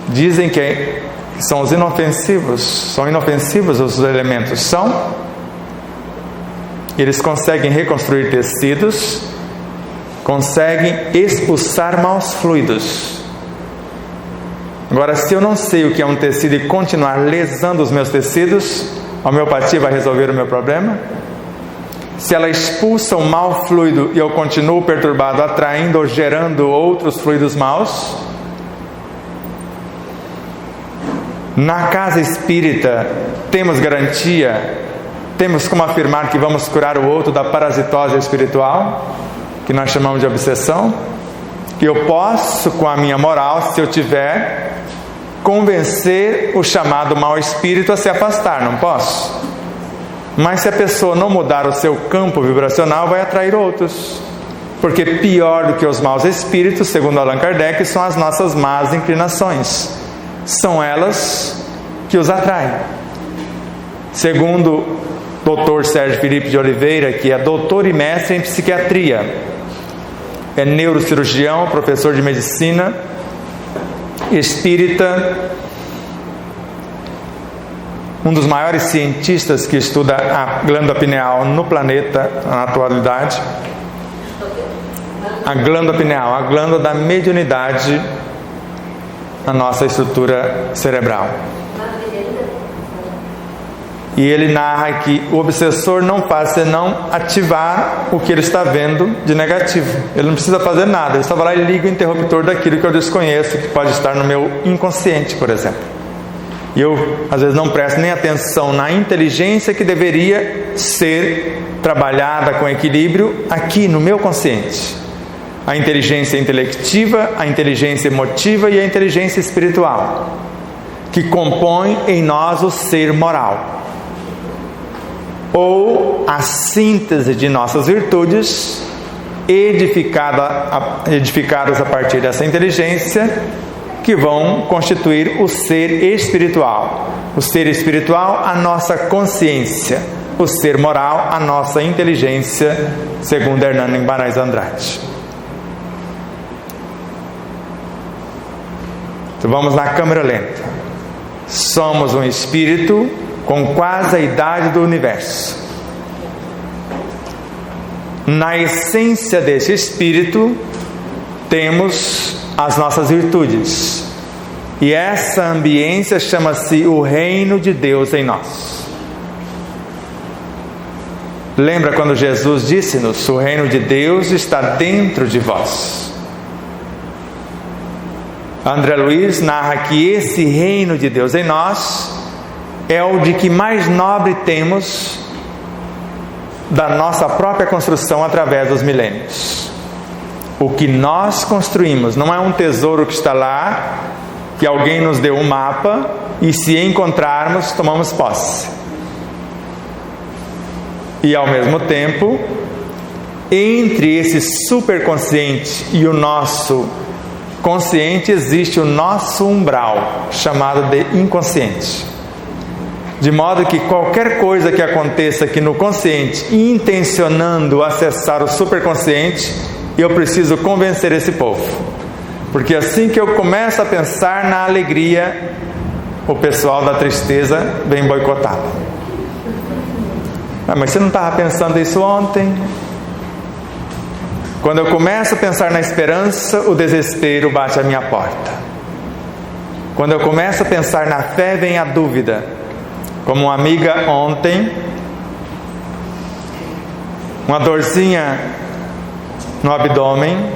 Dizem que são os inofensivos. São inofensivos os elementos? São? Eles conseguem reconstruir tecidos, conseguem expulsar maus fluidos. Agora, se eu não sei o que é um tecido e continuar lesando os meus tecidos, a homeopatia vai resolver o meu problema? Se ela expulsa um mau fluido e eu continuo perturbado, atraindo ou gerando outros fluidos maus? Na casa espírita, temos garantia? Temos como afirmar que vamos curar o outro da parasitose espiritual, que nós chamamos de obsessão? Que eu posso, com a minha moral, se eu tiver, convencer o chamado mau espírito a se afastar, não posso? Mas se a pessoa não mudar o seu campo vibracional, vai atrair outros. Porque pior do que os maus espíritos, segundo Allan Kardec, são as nossas más inclinações. São elas que os atraem. Segundo Dr. Sérgio Felipe de Oliveira, que é doutor e mestre em psiquiatria, é neurocirurgião, professor de medicina, espírita, um dos maiores cientistas que estuda a glândula pineal no planeta na atualidade. A glândula pineal, a glândula da mediunidade na nossa estrutura cerebral. E ele narra que o obsessor não faz senão ativar o que ele está vendo de negativo. Ele não precisa fazer nada, ele só vai lá e liga o interruptor daquilo que eu desconheço, que pode estar no meu inconsciente, por exemplo. E eu, às vezes, não presto nem atenção na inteligência que deveria ser trabalhada com equilíbrio aqui no meu consciente. A inteligência intelectiva, a inteligência emotiva e a inteligência espiritual, que compõem em nós o ser moral, ou a síntese de nossas virtudes, edificadas a partir dessa inteligência, que vão constituir o ser espiritual. O ser espiritual, a nossa consciência. O ser moral, a nossa inteligência, segundo Hernando Guimarães Andrade. Então vamos na câmera lenta. Somos um espírito com quase a idade do universo. Na essência desse espírito temos as nossas virtudes, e essa ambiência chama-se o reino de Deus em nós. Lembra quando Jesus disse-nos: o reino de Deus está dentro de vós? André Luiz narra que esse reino de Deus em nós é o de que mais nobre temos da nossa própria construção através dos milênios. O que nós construímos não é um tesouro que está lá, que alguém nos deu um mapa e, se encontrarmos, tomamos posse. E ao mesmo tempo, entre esse superconsciente e o nosso consciente existe o nosso umbral, chamado de inconsciente. De modo que qualquer coisa que aconteça aqui no consciente, intencionando acessar o superconsciente, eu preciso convencer esse povo. Porque assim que eu começo a pensar na alegria, o pessoal da tristeza vem boicotar. Mas você não estava pensando isso ontem? Quando eu começo a pensar na esperança, o desespero bate à minha porta. Quando eu começo a pensar na fé, vem a dúvida. Como uma amiga ontem, uma dorzinha no abdômen,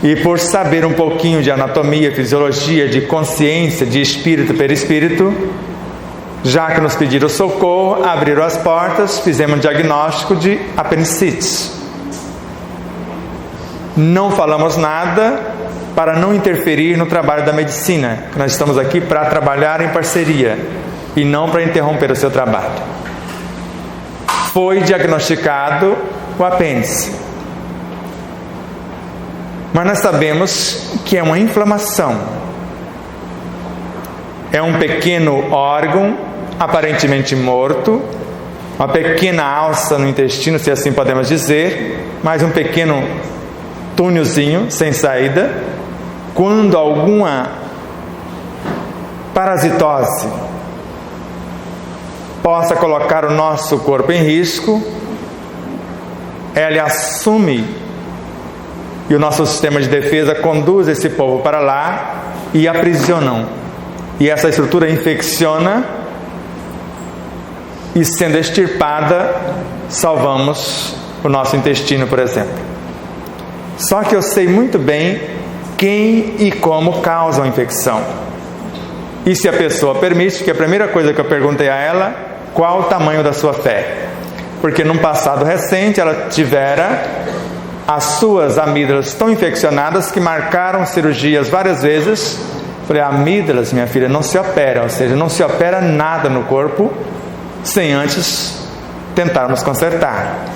e por saber um pouquinho de anatomia, fisiologia, de consciência, de espírito, perispírito, já que nos pediram socorro, abriram as portas, fizemos um diagnóstico de apendicite. Não falamos nada para não interferir no trabalho da medicina. Nós estamos aqui para trabalhar em parceria e não para interromper o seu trabalho. Foi diagnosticado o apêndice. Mas nós sabemos que é uma inflamação. É um pequeno órgão aparentemente morto, uma pequena alça no intestino, se assim podemos dizer, mas um pequeno túnelzinho sem saída. Quando alguma parasitose possa colocar o nosso corpo em risco, ela assume e o nosso sistema de defesa conduz esse povo para lá e aprisionam. E essa estrutura infecciona e, sendo extirpada, salvamos o nosso intestino, por exemplo. Só que eu sei muito bem quem e como causam a infecção. E se a pessoa permite, que a primeira coisa que eu perguntei a ela, qual o tamanho da sua fé? Porque num passado recente ela tivera as suas amígdalas tão infeccionadas que marcaram cirurgias várias vezes. Falei: amígdalas, minha filha, não se operam, ou seja, não se opera nada no corpo sem antes tentarmos consertar.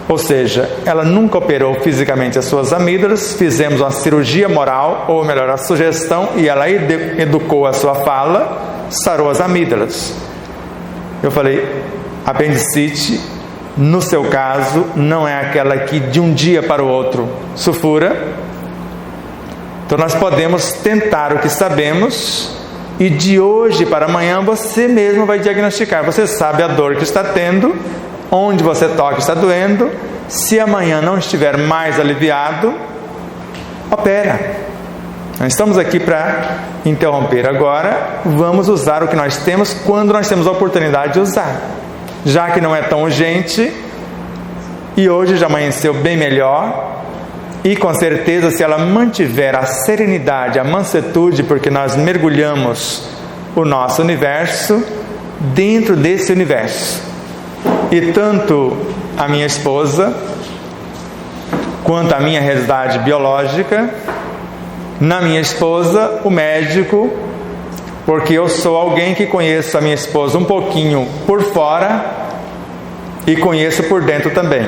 Ou seja, ela nunca operou fisicamente as suas amígdalas, fizemos uma cirurgia moral, ou melhor, a sugestão, e ela educou a sua fala, sarou as amígdalas. Eu falei: apendicite, no seu caso, não é aquela que de um dia para o outro sulfura. Então nós podemos tentar o que sabemos, e de hoje para amanhã você mesmo vai diagnosticar. Você sabe a dor que está tendo, onde você toca está doendo. Se amanhã não estiver mais aliviado, opera. Não estamos aqui para interromper. Agora, vamos usar o que nós temos quando nós temos a oportunidade de usar. Já que não é tão urgente, e hoje já amanheceu bem melhor, e com certeza se ela mantiver a serenidade, a mansuetude, porque nós mergulhamos o nosso universo dentro desse universo. E tanto a minha esposa, quanto a minha realidade biológica, na minha esposa, o médico, porque eu sou alguém que conheço a minha esposa um pouquinho por fora e conheço por dentro também,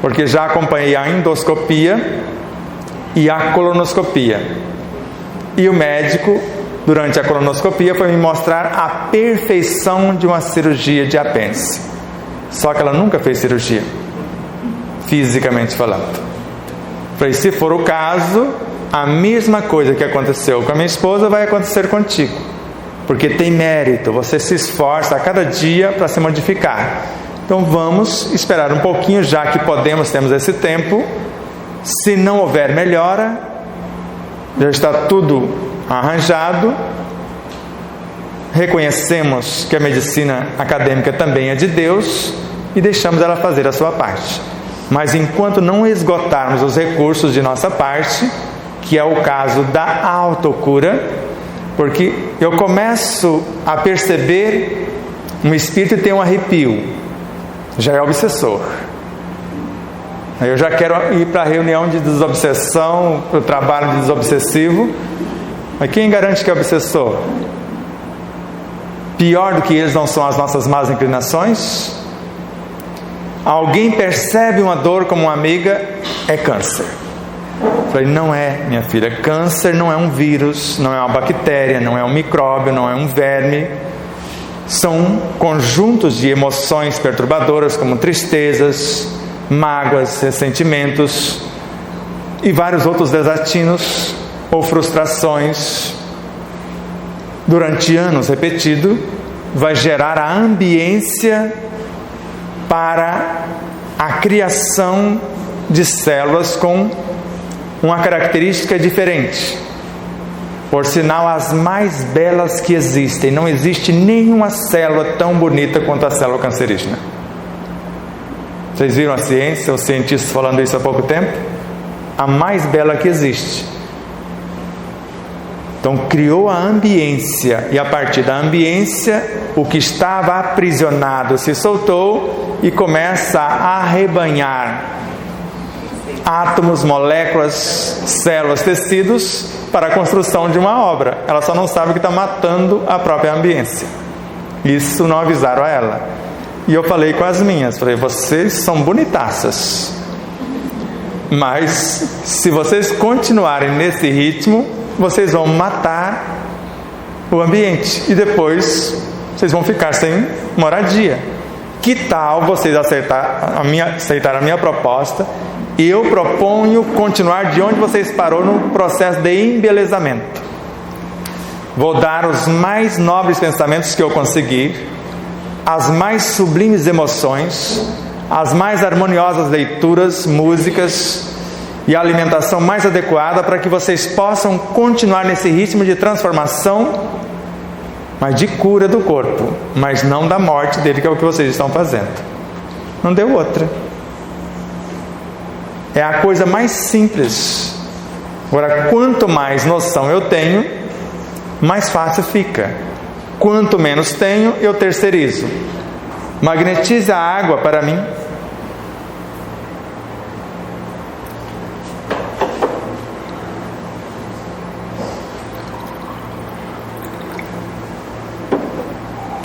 porque já acompanhei a endoscopia e a colonoscopia. E o médico, durante a colonoscopia, foi me mostrar a perfeição de uma cirurgia de apêndice. Só que ela nunca fez cirurgia, fisicamente falando. Falei, se for o caso, a mesma coisa que aconteceu com a minha esposa vai acontecer contigo, porque tem mérito, você se esforça a cada dia para se modificar. Então vamos esperar um pouquinho, já que temos esse tempo. Se não houver melhora, já está tudo arranjado, reconhecemos que a medicina acadêmica também é de Deus e deixamos ela fazer a sua parte. Mas enquanto não esgotarmos os recursos de nossa parte, que é o caso da autocura, porque eu começo a perceber um espírito e tem um arrepio, já é obsessor. Eu já quero ir para a reunião de desobsessão, para o trabalho de desobsessivo, mas quem garante que é obsessor? Pior do que eles não são as nossas más inclinações? Alguém percebe uma dor como uma amiga, é câncer. Eu falei, não é, minha filha, câncer não é um vírus, não é uma bactéria, não é um micróbio, não é um verme. São conjuntos de emoções perturbadoras como tristezas, mágoas, ressentimentos e vários outros desatinos ou frustrações. Durante anos repetido, vai gerar a ambiência para a criação de células com uma característica diferente. Por sinal, as mais belas que existem. Não existe nenhuma célula tão bonita quanto a célula cancerígena. Vocês viram a ciência, os cientistas falando isso há pouco tempo? A mais bela que existe. Então criou a ambiência, e a partir da ambiência, o que estava aprisionado se soltou e começa a arrebanhar átomos, moléculas, células, tecidos para a construção de uma obra. Ela só não sabe que está matando a própria ambiência. Isso não avisaram a ela. E eu falei com as minhas, falei, vocês são bonitaças, mas se vocês continuarem nesse ritmo, vocês vão matar o ambiente e depois vocês vão ficar sem moradia. Que tal vocês aceitar a minha proposta? E eu proponho continuar de onde vocês parou no processo de embelezamento. Vou dar os mais nobres pensamentos que eu conseguir, as mais sublimes emoções, as mais harmoniosas leituras, músicas e a alimentação mais adequada para que vocês possam continuar nesse ritmo de transformação, mas de cura do corpo, mas não da morte dele, que é o que vocês estão fazendo. Não deu outra. É a coisa mais simples. Agora, quanto mais noção eu tenho, mais fácil fica. Quanto menos tenho, eu terceirizo. Magnetize a água para mim.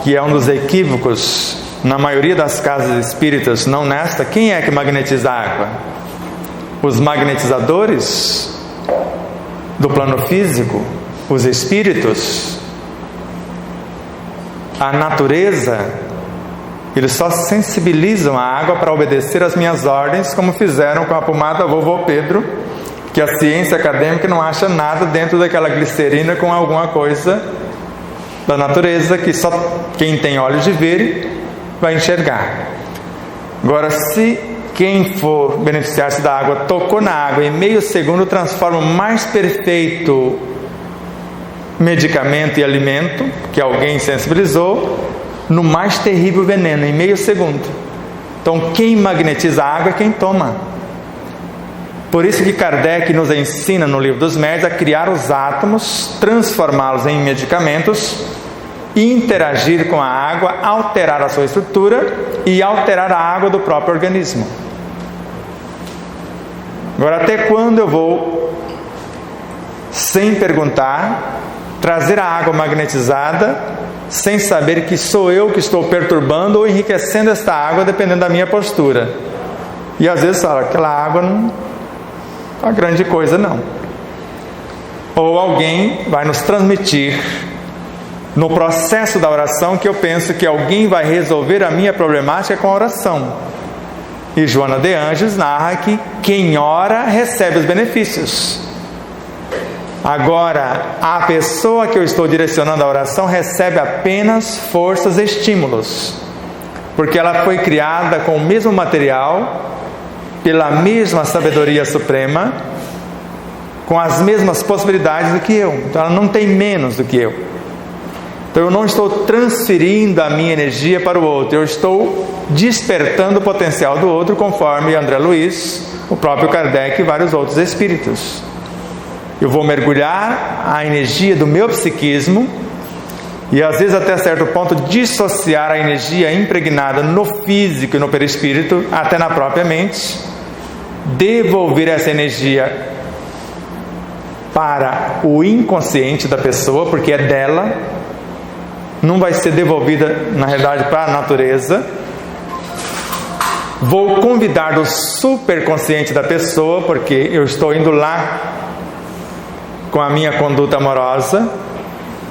Que é um dos equívocos na maioria das casas espíritas, não nesta. Quem é que magnetiza a água? Os magnetizadores do plano físico, os espíritos, a natureza, eles só sensibilizam a água para obedecer às minhas ordens, como fizeram com a pomada Vovô Pedro, que a ciência acadêmica não acha nada dentro daquela glicerina com alguma coisa da natureza, que só quem tem olhos de ver vai enxergar. Agora, se quem for beneficiar-se da água tocou na água, em meio segundo transforma o mais perfeito medicamento e alimento que alguém sensibilizou no mais terrível veneno, em meio segundo. Então quem magnetiza a água é quem toma. Por isso que Kardec nos ensina no Livro dos Médiuns a criar os átomos, transformá-los em medicamentos, interagir com a água, alterar a sua estrutura e alterar a água do próprio organismo. Agora, até quando eu vou, sem perguntar, trazer a água magnetizada, sem saber que sou eu que estou perturbando ou enriquecendo esta água, dependendo da minha postura? E às vezes fala, aquela água não é uma grande coisa não. Ou alguém vai nos transmitir, no processo da oração, que eu penso que alguém vai resolver a minha problemática com a oração. E Joana de Ângeles narra que quem ora recebe os benefícios. Agora, a pessoa que eu estou direcionando a oração recebe apenas forças e estímulos, porque ela foi criada com o mesmo material, pela mesma sabedoria suprema, com as mesmas possibilidades do que eu. Então ela não tem menos do que eu. Então eu não estou transferindo a minha energia para o outro, eu estou despertando o potencial do outro, conforme André Luiz, o próprio Kardec e vários outros espíritos. Eu vou mergulhar a energia do meu psiquismo e às vezes até certo ponto dissociar a energia impregnada no físico e no perispírito, até na própria mente, devolver essa energia para o inconsciente da pessoa, porque é dela, não vai ser devolvida na realidade para a natureza. Vou convidar do superconsciente da pessoa, porque eu estou indo lá com a minha conduta amorosa,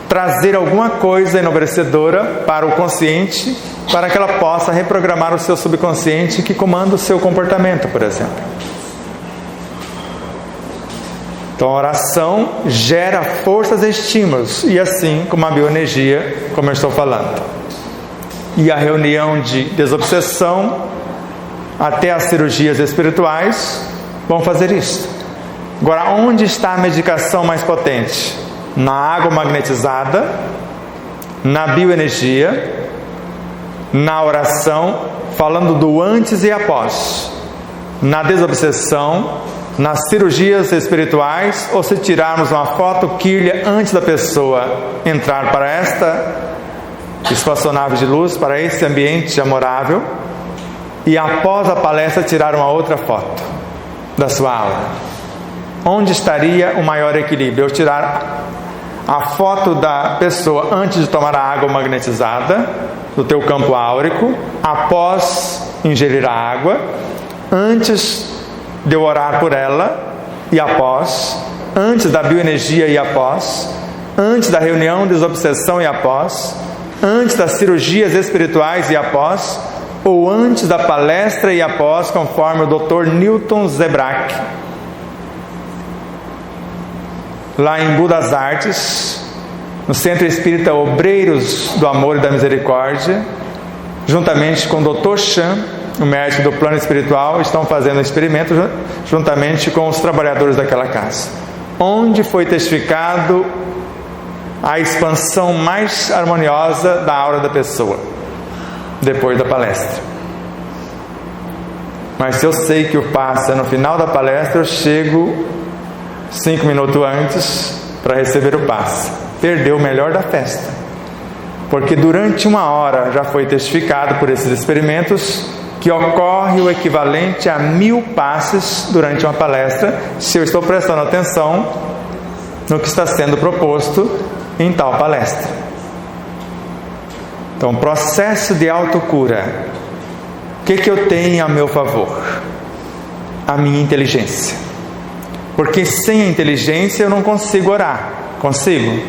trazer alguma coisa enobrecedora para o consciente, para que ela possa reprogramar o seu subconsciente que comanda o seu comportamento, por exemplo. Então a oração gera forças e estímulos, e assim como a bioenergia, como eu estou falando. E a reunião de desobsessão, até as cirurgias espirituais, vão fazer isso. Agora, onde está a medicação mais potente? Na água magnetizada, na bioenergia, na oração, falando do antes e após, na desobsessão, nas cirurgias espirituais, ou se tirarmos uma foto Kirlia antes da pessoa entrar para esta espaçonave de luz, para esse ambiente amorável, e após a palestra tirar uma outra foto da sua aula. Onde estaria o maior equilíbrio? Eu tirar a foto da pessoa antes de tomar a água magnetizada do teu campo áurico, após ingerir a água, antes de eu orar por ela e após, antes da bioenergia e após, antes da reunião de desobsessão e após, antes das cirurgias espirituais e após, ou antes da palestra e após, conforme o Dr. Newton Zebrack, lá em Buda das Artes, no Centro Espírita Obreiros do Amor e da Misericórdia, juntamente com o Dr. Chan, o médico do plano espiritual, estão fazendo um experimento juntamente com os trabalhadores daquela casa, onde foi testificado a expansão mais harmoniosa da aura da pessoa depois da palestra. Mas se eu sei que o passe é no final da palestra, eu chego 5 minutos antes para receber o passe. Perdeu o melhor da festa, porque durante 1 hora já foi testificado por esses experimentos que ocorre o equivalente a 1000 passes durante uma palestra, se eu estou prestando atenção no que está sendo proposto em tal palestra. Então, processo de autocura. O que eu tenho a meu favor? A minha inteligência. Porque sem a inteligência eu não consigo orar. Consigo?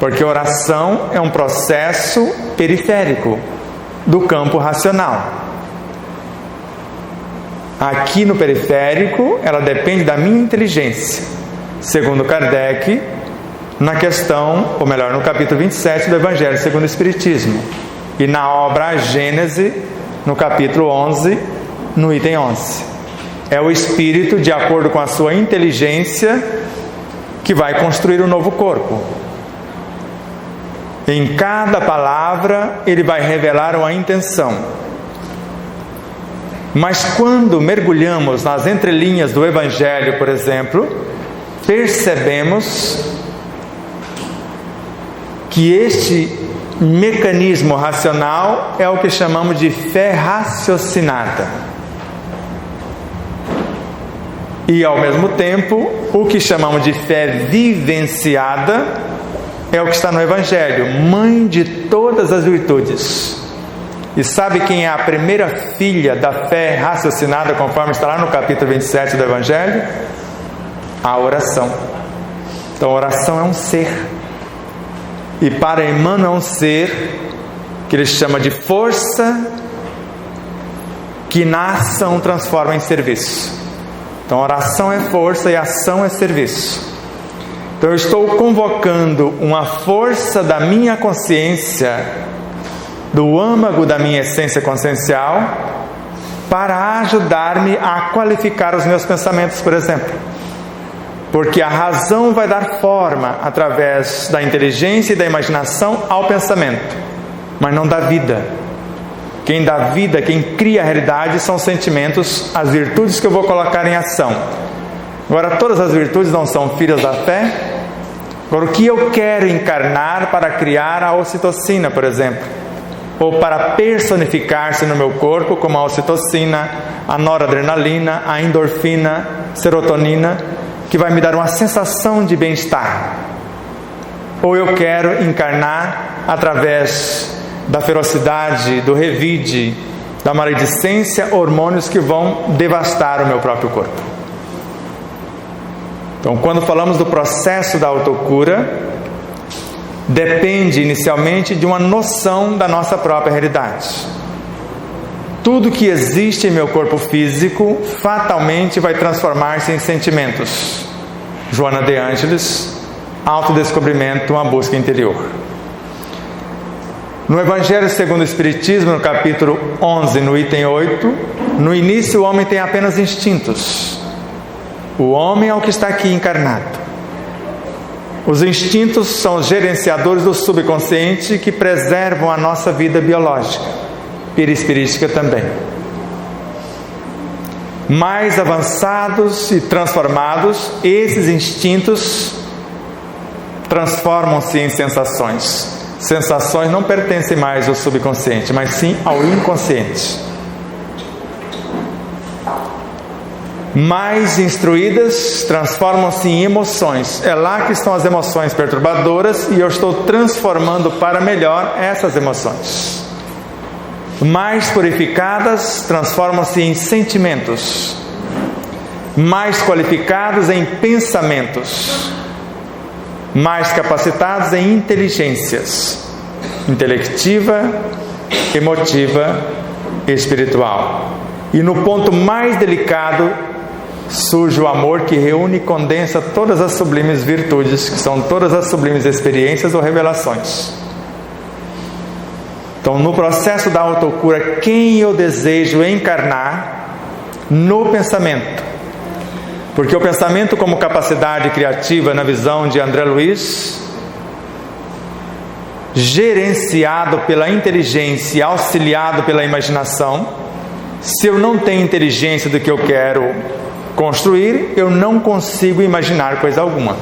Porque oração é um processo periférico do campo racional. Aqui no periférico, ela depende da minha inteligência. Segundo Kardec, na questão, ou melhor, no capítulo 27 do Evangelho segundo o Espiritismo, e na obra A Gênese, no capítulo 11, no item 11. É o espírito, de acordo com a sua inteligência, que vai construir um novo corpo. Em cada palavra, ele vai revelar uma intenção. Mas quando mergulhamos nas entrelinhas do Evangelho, por exemplo, percebemos que este mecanismo racional é o que chamamos de fé raciocinada. E, ao mesmo tempo, o que chamamos de fé vivenciada é o que está no Evangelho, mãe de todas as virtudes. E sabe quem é a primeira filha da fé raciocinada, conforme está lá no capítulo 27 do Evangelho? A oração. Então, a oração é um ser. E para Emmanuel é um ser que ele chama de força que na ação transforma em serviço. Então, oração é força e ação é serviço. Então, eu estou convocando uma força da minha consciência, do âmago da minha essência consciencial, para ajudar-me a qualificar os meus pensamentos, por exemplo. Porque a razão vai dar forma, através da inteligência e da imaginação, ao pensamento, mas não dá vida. Quem dá vida, quem cria a realidade, são os sentimentos, as virtudes que eu vou colocar em ação. Agora, todas as virtudes não são filhas da fé. Agora, o que eu quero encarnar para criar a ocitocina, por exemplo? Ou para personificar-se no meu corpo como a ocitocina, a noradrenalina, a endorfina, serotonina, que vai me dar uma sensação de bem-estar. Ou eu quero encarnar através da ferocidade, do revide, da maledicência, hormônios que vão devastar o meu próprio corpo. Então, quando falamos do processo da autocura, depende inicialmente de uma noção da nossa própria realidade. Tudo que existe em meu corpo físico fatalmente vai transformar-se em sentimentos. Joana de Ângeles, autodescobrimento, uma busca interior. No Evangelho segundo o Espiritismo, no capítulo 11, no item 8, no início o homem tem apenas instintos. O homem é o que está aqui encarnado. Os instintos são os gerenciadores do subconsciente que preservam a nossa vida biológica, perispirítica também. Mais avançados e transformados, esses instintos transformam-se em sensações. Sensações não pertencem mais ao subconsciente, mas sim ao inconsciente. Mais instruídas, transformam-se em emoções. É lá que estão as emoções perturbadoras e eu estou transformando para melhor essas emoções. Mais purificadas, transformam-se em sentimentos. Mais qualificados em pensamentos. Mais capacitados em inteligências. Intelectiva, emotiva e espiritual. E no ponto mais delicado, surge o amor que reúne e condensa todas as sublimes virtudes, que são todas as sublimes experiências ou revelações. Então, no processo da autocura, quem eu desejo encarnar? No pensamento. Porque o pensamento, como capacidade criativa, na visão de André Luiz, gerenciado pela inteligência e auxiliado pela imaginação, se eu não tenho inteligência do que eu quero construir, eu não consigo imaginar coisa alguma.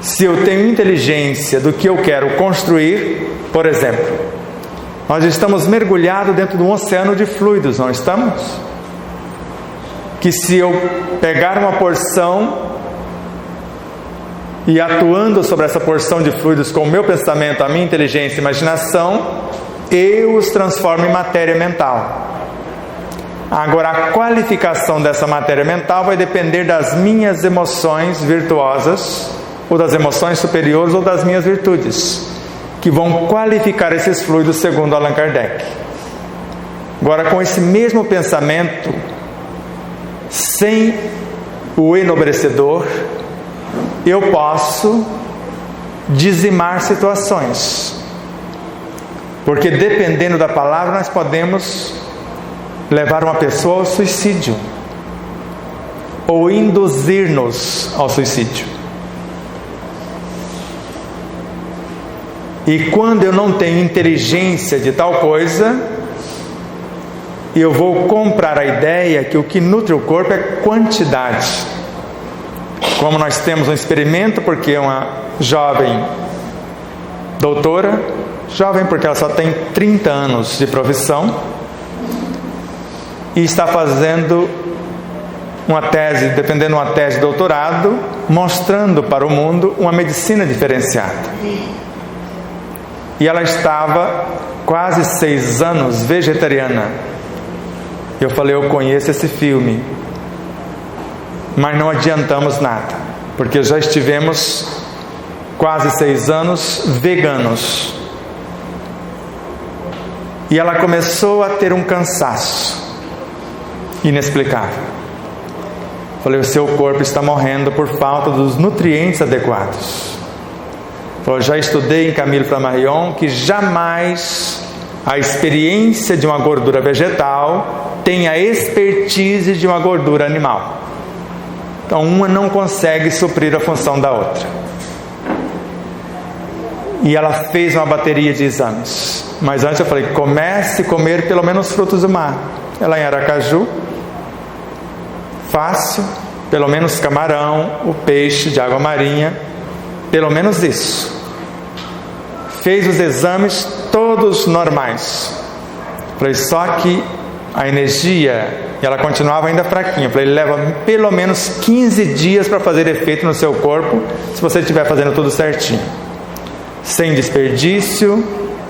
Se eu tenho inteligência do que eu quero construir, por exemplo, nós estamos mergulhados dentro de um oceano de fluidos, não estamos? Que se eu pegar uma porção e atuando sobre essa porção de fluidos com o meu pensamento, a minha inteligência e imaginação, eu os transformo em matéria mental. Agora, a qualificação dessa matéria mental vai depender das minhas emoções virtuosas, ou das emoções superiores, ou das minhas virtudes, que vão qualificar esses fluidos segundo Allan Kardec. Agora, com esse mesmo pensamento, sem o enobrecedor, eu posso dizimar situações. Porque dependendo da palavra, nós podemos levar uma pessoa ao suicídio. ou induzir-nos ao suicídio. E quando eu não tenho inteligência de tal coisa, eu vou comprar a ideia que o que nutre o corpo é quantidade. Como nós temos um experimento, porque uma jovem doutora, jovem porque ela só tem 30 anos de profissão, e está fazendo uma tese, defendendo uma tese de doutorado, mostrando para o mundo uma medicina diferenciada. E ela estava quase 6 anos vegetariana. Eu falei, eu conheço esse filme, mas não adiantamos nada, porque já estivemos quase 6 anos veganos. E ela começou a ter um cansaço inexplicável. Falei, o seu corpo está morrendo por falta dos nutrientes adequados. Eu já estudei em Camille Flammarion que jamais a experiência de uma gordura vegetal tem a expertise de uma gordura animal. Então uma não consegue suprir a função da outra. E ela fez uma bateria de exames. Mas antes eu falei, comece a comer pelo menos frutos do mar. Ela em Aracaju, fácil, pelo menos camarão, o peixe de água marinha, pelo menos isso. Fez os exames todos normais. Falei, só que a energia, e ela continuava ainda fraquinha. Falei, leva pelo menos 15 dias para fazer efeito no seu corpo, se você estiver fazendo tudo certinho. Sem desperdício,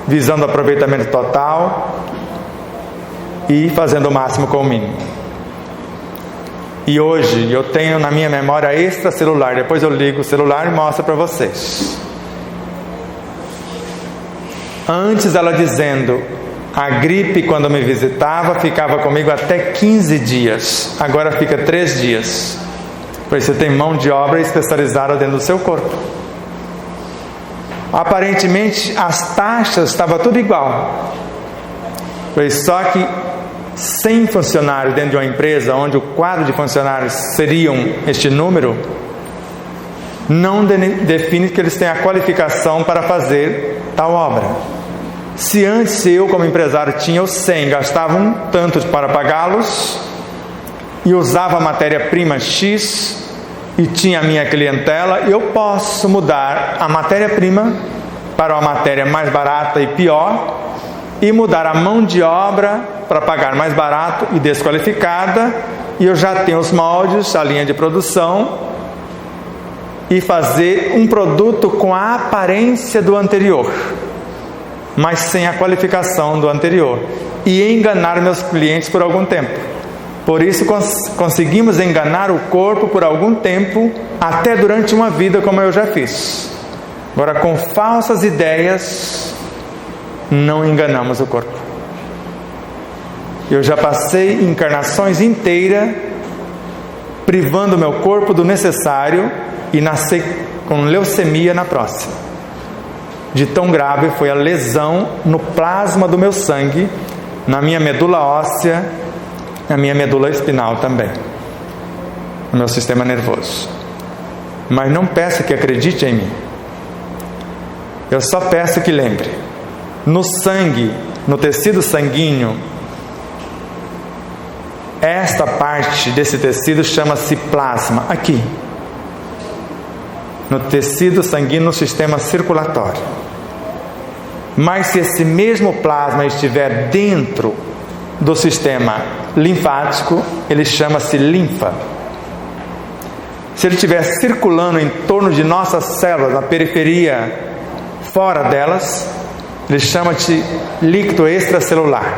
visando aproveitamento total e fazendo o máximo com o mínimo. E hoje eu tenho na minha memória extracelular, depois eu ligo o celular e mostro para vocês. Antes ela dizendo, a gripe quando me visitava ficava comigo até 15 dias, agora fica 3 dias. Pois você tem mão de obra especializada dentro do seu corpo. Aparentemente as taxas estavam tudo igual. Pois só que 100 funcionários dentro de uma empresa, onde o quadro de funcionários seriam este número, não define que eles têm a qualificação para fazer tal obra. Se antes eu como empresário tinha os 100, gastava um tanto para pagá-los, e usava a matéria-prima X, e tinha a minha clientela, eu posso mudar a matéria-prima para uma matéria mais barata e pior, e mudar a mão de obra para pagar mais barato e desqualificada, e eu já tenho os moldes, a linha de produção, e fazer um produto com a aparência do anterior, mas sem a qualificação do anterior, e enganar meus clientes por algum tempo. Por isso conseguimos enganar o corpo por algum tempo, até durante uma vida, como eu já fiz. Agora, com falsas ideias, não enganamos o corpo. Eu já passei encarnações inteiras privando meu corpo do necessário e nasci com leucemia na próxima. De tão grave foi a lesão no plasma do meu sangue, na minha medula óssea, na minha medula espinal também, no meu sistema nervoso. Mas não peço que acredite em mim. Eu só peço que lembre. No sangue, no tecido sanguíneo, esta parte desse tecido chama-se plasma, aqui. No tecido sanguíneo, no sistema circulatório. Mas se esse mesmo plasma estiver dentro do sistema linfático, ele chama-se linfa. Se ele estiver circulando em torno de nossas células, na periferia, fora delas, ele chama-se líquido extracelular.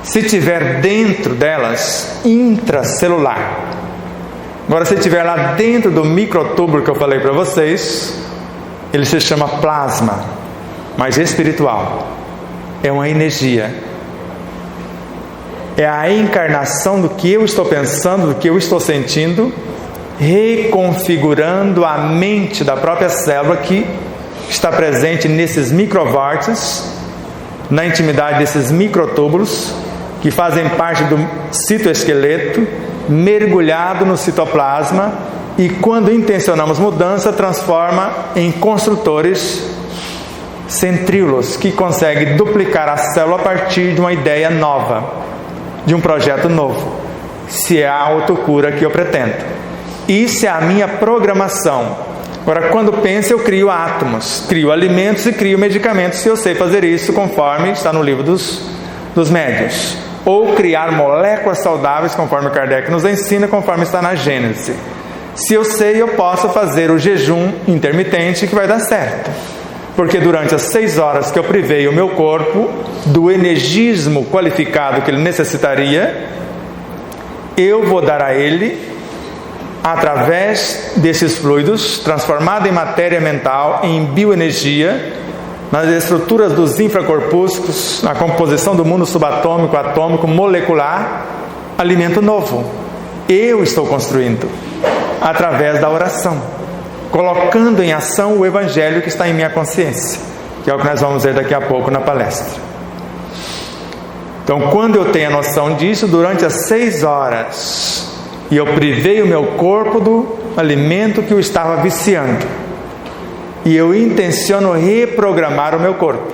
Se estiver dentro delas, intracelular. Agora, se estiver lá dentro do microtúbulo que eu falei para vocês, ele se chama plasma, mas espiritual. É uma energia. É a encarnação do que eu estou pensando, do que eu estou sentindo, reconfigurando a mente da própria célula que está presente nesses microvórtices, na intimidade desses microtúbulos, que fazem parte do citoesqueleto, mergulhado no citoplasma, e quando intencionamos mudança, transforma em construtores centríolos, que conseguem duplicar a célula a partir de uma ideia nova, de um projeto novo, se é a autocura que eu pretendo. Isso é a minha programação. Agora, quando penso, eu crio átomos, crio alimentos e crio medicamentos, se eu sei fazer isso conforme está no livro dos médiuns. Ou criar moléculas saudáveis, conforme Kardec nos ensina, conforme está na Gênese. Se eu sei, eu posso fazer o jejum intermitente, que vai dar certo. Porque durante as 6 horas que eu privei o meu corpo do energismo qualificado que ele necessitaria, eu vou dar a ele, através desses fluidos, transformado em matéria mental, em bioenergia, nas estruturas dos infracorpúsculos, na composição do mundo subatômico, atômico, molecular, alimento novo. Eu estou construindo, através da oração, colocando em ação o Evangelho que está em minha consciência, que é o que nós vamos ver daqui a pouco na palestra. Então, quando eu tenho a noção disso, durante as 6 horas, e eu privei o meu corpo do alimento que o estava viciando, e eu intenciono reprogramar o meu corpo.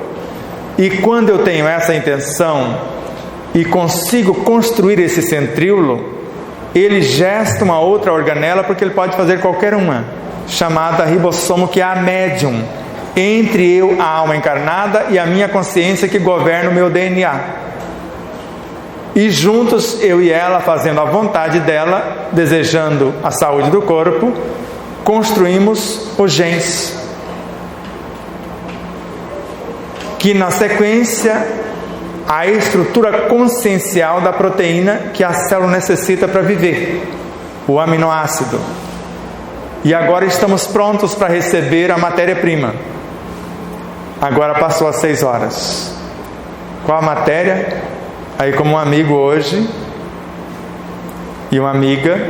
E quando eu tenho essa intenção e consigo construir esse centríolo, ele gesta uma outra organela, porque ele pode fazer qualquer uma, chamada ribossomo, que é a médium, entre eu, a alma encarnada, e a minha consciência que governa o meu DNA. E juntos, eu e ela, fazendo a vontade dela, desejando a saúde do corpo, construímos os genes, que na sequência, a estrutura consciencial da proteína que a célula necessita para viver, o aminoácido. E agora estamos prontos para receber a matéria-prima. Agora passou as 6 horas. Qual a matéria? Aí, como um amigo hoje e uma amiga,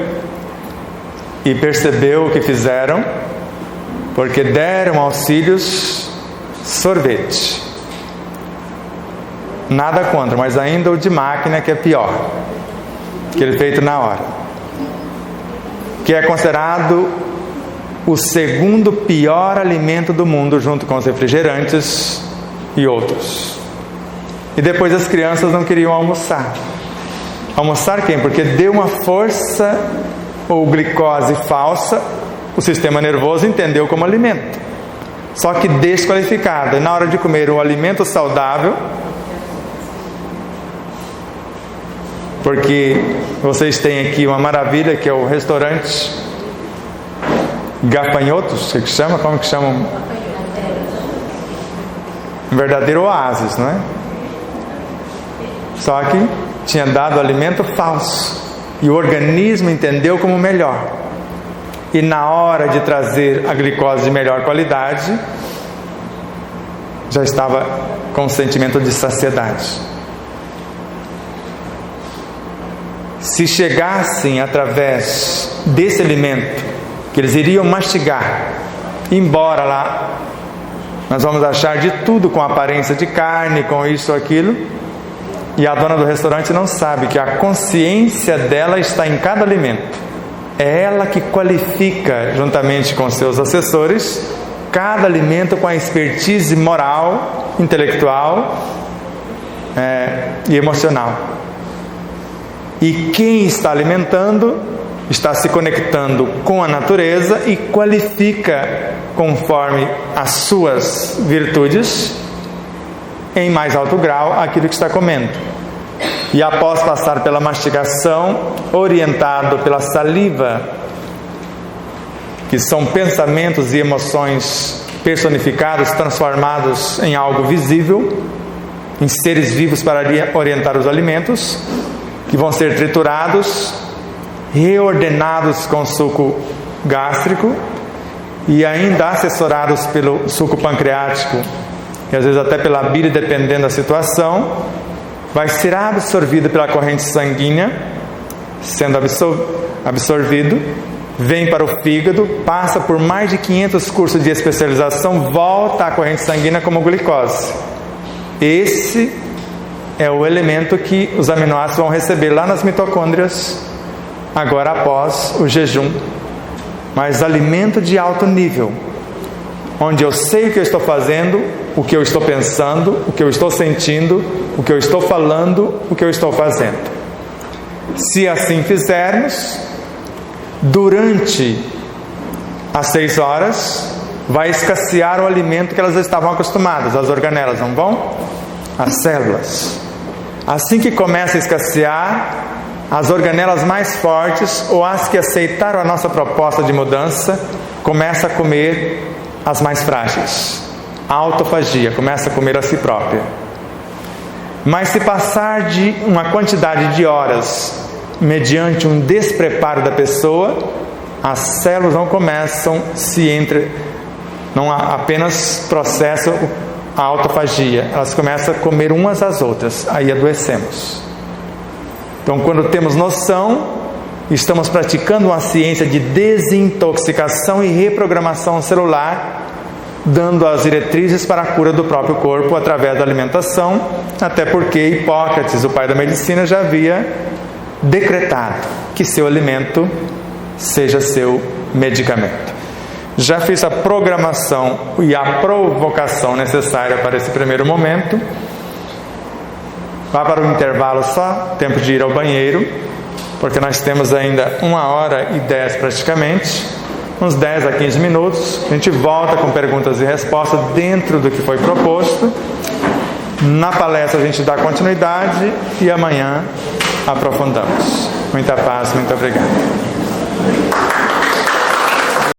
e percebeu o que fizeram, porque deram auxílios sorvete. Nada contra, mas ainda o de máquina, que é pior, aquele feito na hora, que é considerado o segundo pior alimento do mundo, junto com os refrigerantes e outros. E depois as crianças não queriam almoçar. Almoçar quem? Porque deu uma força ou glicose falsa, o sistema nervoso entendeu como alimento, só que desqualificado. E na hora de comer um alimento saudável, porque vocês têm aqui uma maravilha, que é o restaurante Gafanhotos, que chama? Como que chamam? Um verdadeiro oásis, não é? Só que tinha dado alimento falso, e o organismo entendeu como melhor. E na hora de trazer a glicose de melhor qualidade, já estava com um sentimento de saciedade. Se chegassem através desse alimento, que eles iriam mastigar, embora lá nós vamos achar de tudo com aparência de carne, com isso ou aquilo, e a dona do restaurante não sabe que a consciência dela está em cada alimento. É ela que qualifica, juntamente com seus assessores, cada alimento com a expertise moral, intelectual e emocional. E quem está alimentando está se conectando com a natureza e qualifica conforme as suas virtudes, em mais alto grau, aquilo que está comendo. E após passar pela mastigação, orientado pela saliva, que são pensamentos e emoções personificados, transformados em algo visível, em seres vivos para orientar os alimentos, que vão ser triturados, reordenados com suco gástrico e ainda assessorados pelo suco pancreático, e às vezes até pela bile, dependendo da situação, vai ser absorvido pela corrente sanguínea, sendo absorvido, vem para o fígado, passa por mais de 500 cursos de especialização, volta à corrente sanguínea como glicose. Esse é o elemento que os aminoácidos vão receber lá nas mitocôndrias, agora após o jejum. Mas alimento de alto nível, onde eu sei o que eu estou fazendo, o que eu estou pensando, o que eu estou sentindo, o que eu estou falando, o que eu estou fazendo. Se assim fizermos, durante as 6 horas, vai escassear o alimento que elas estavam acostumadas, as organelas, não vão? As células. Assim que começa a escassear, as organelas mais fortes, ou as que aceitaram a nossa proposta de mudança, começam a comer as mais frágeis. A autofagia, começa a comer a si própria. Mas se passar de uma quantidade de horas, mediante um despreparo da pessoa, as células não começam não apenas processam a autofagia, elas começam a comer umas às outras, aí adoecemos. Então, quando temos noção, estamos praticando uma ciência de desintoxicação e reprogramação celular, dando as diretrizes para a cura do próprio corpo através da alimentação, até porque Hipócrates, o pai da medicina, já havia decretado que seu alimento seja seu medicamento. Já fiz a programação e a provocação necessária para esse primeiro momento. Vá para o intervalo só, tempo de ir ao banheiro, porque nós temos ainda 1h10 praticamente, uns 10 a 15 minutos. A gente volta com perguntas e respostas dentro do que foi proposto. Na palestra a gente dá continuidade e amanhã aprofundamos. Muita paz, muito obrigado.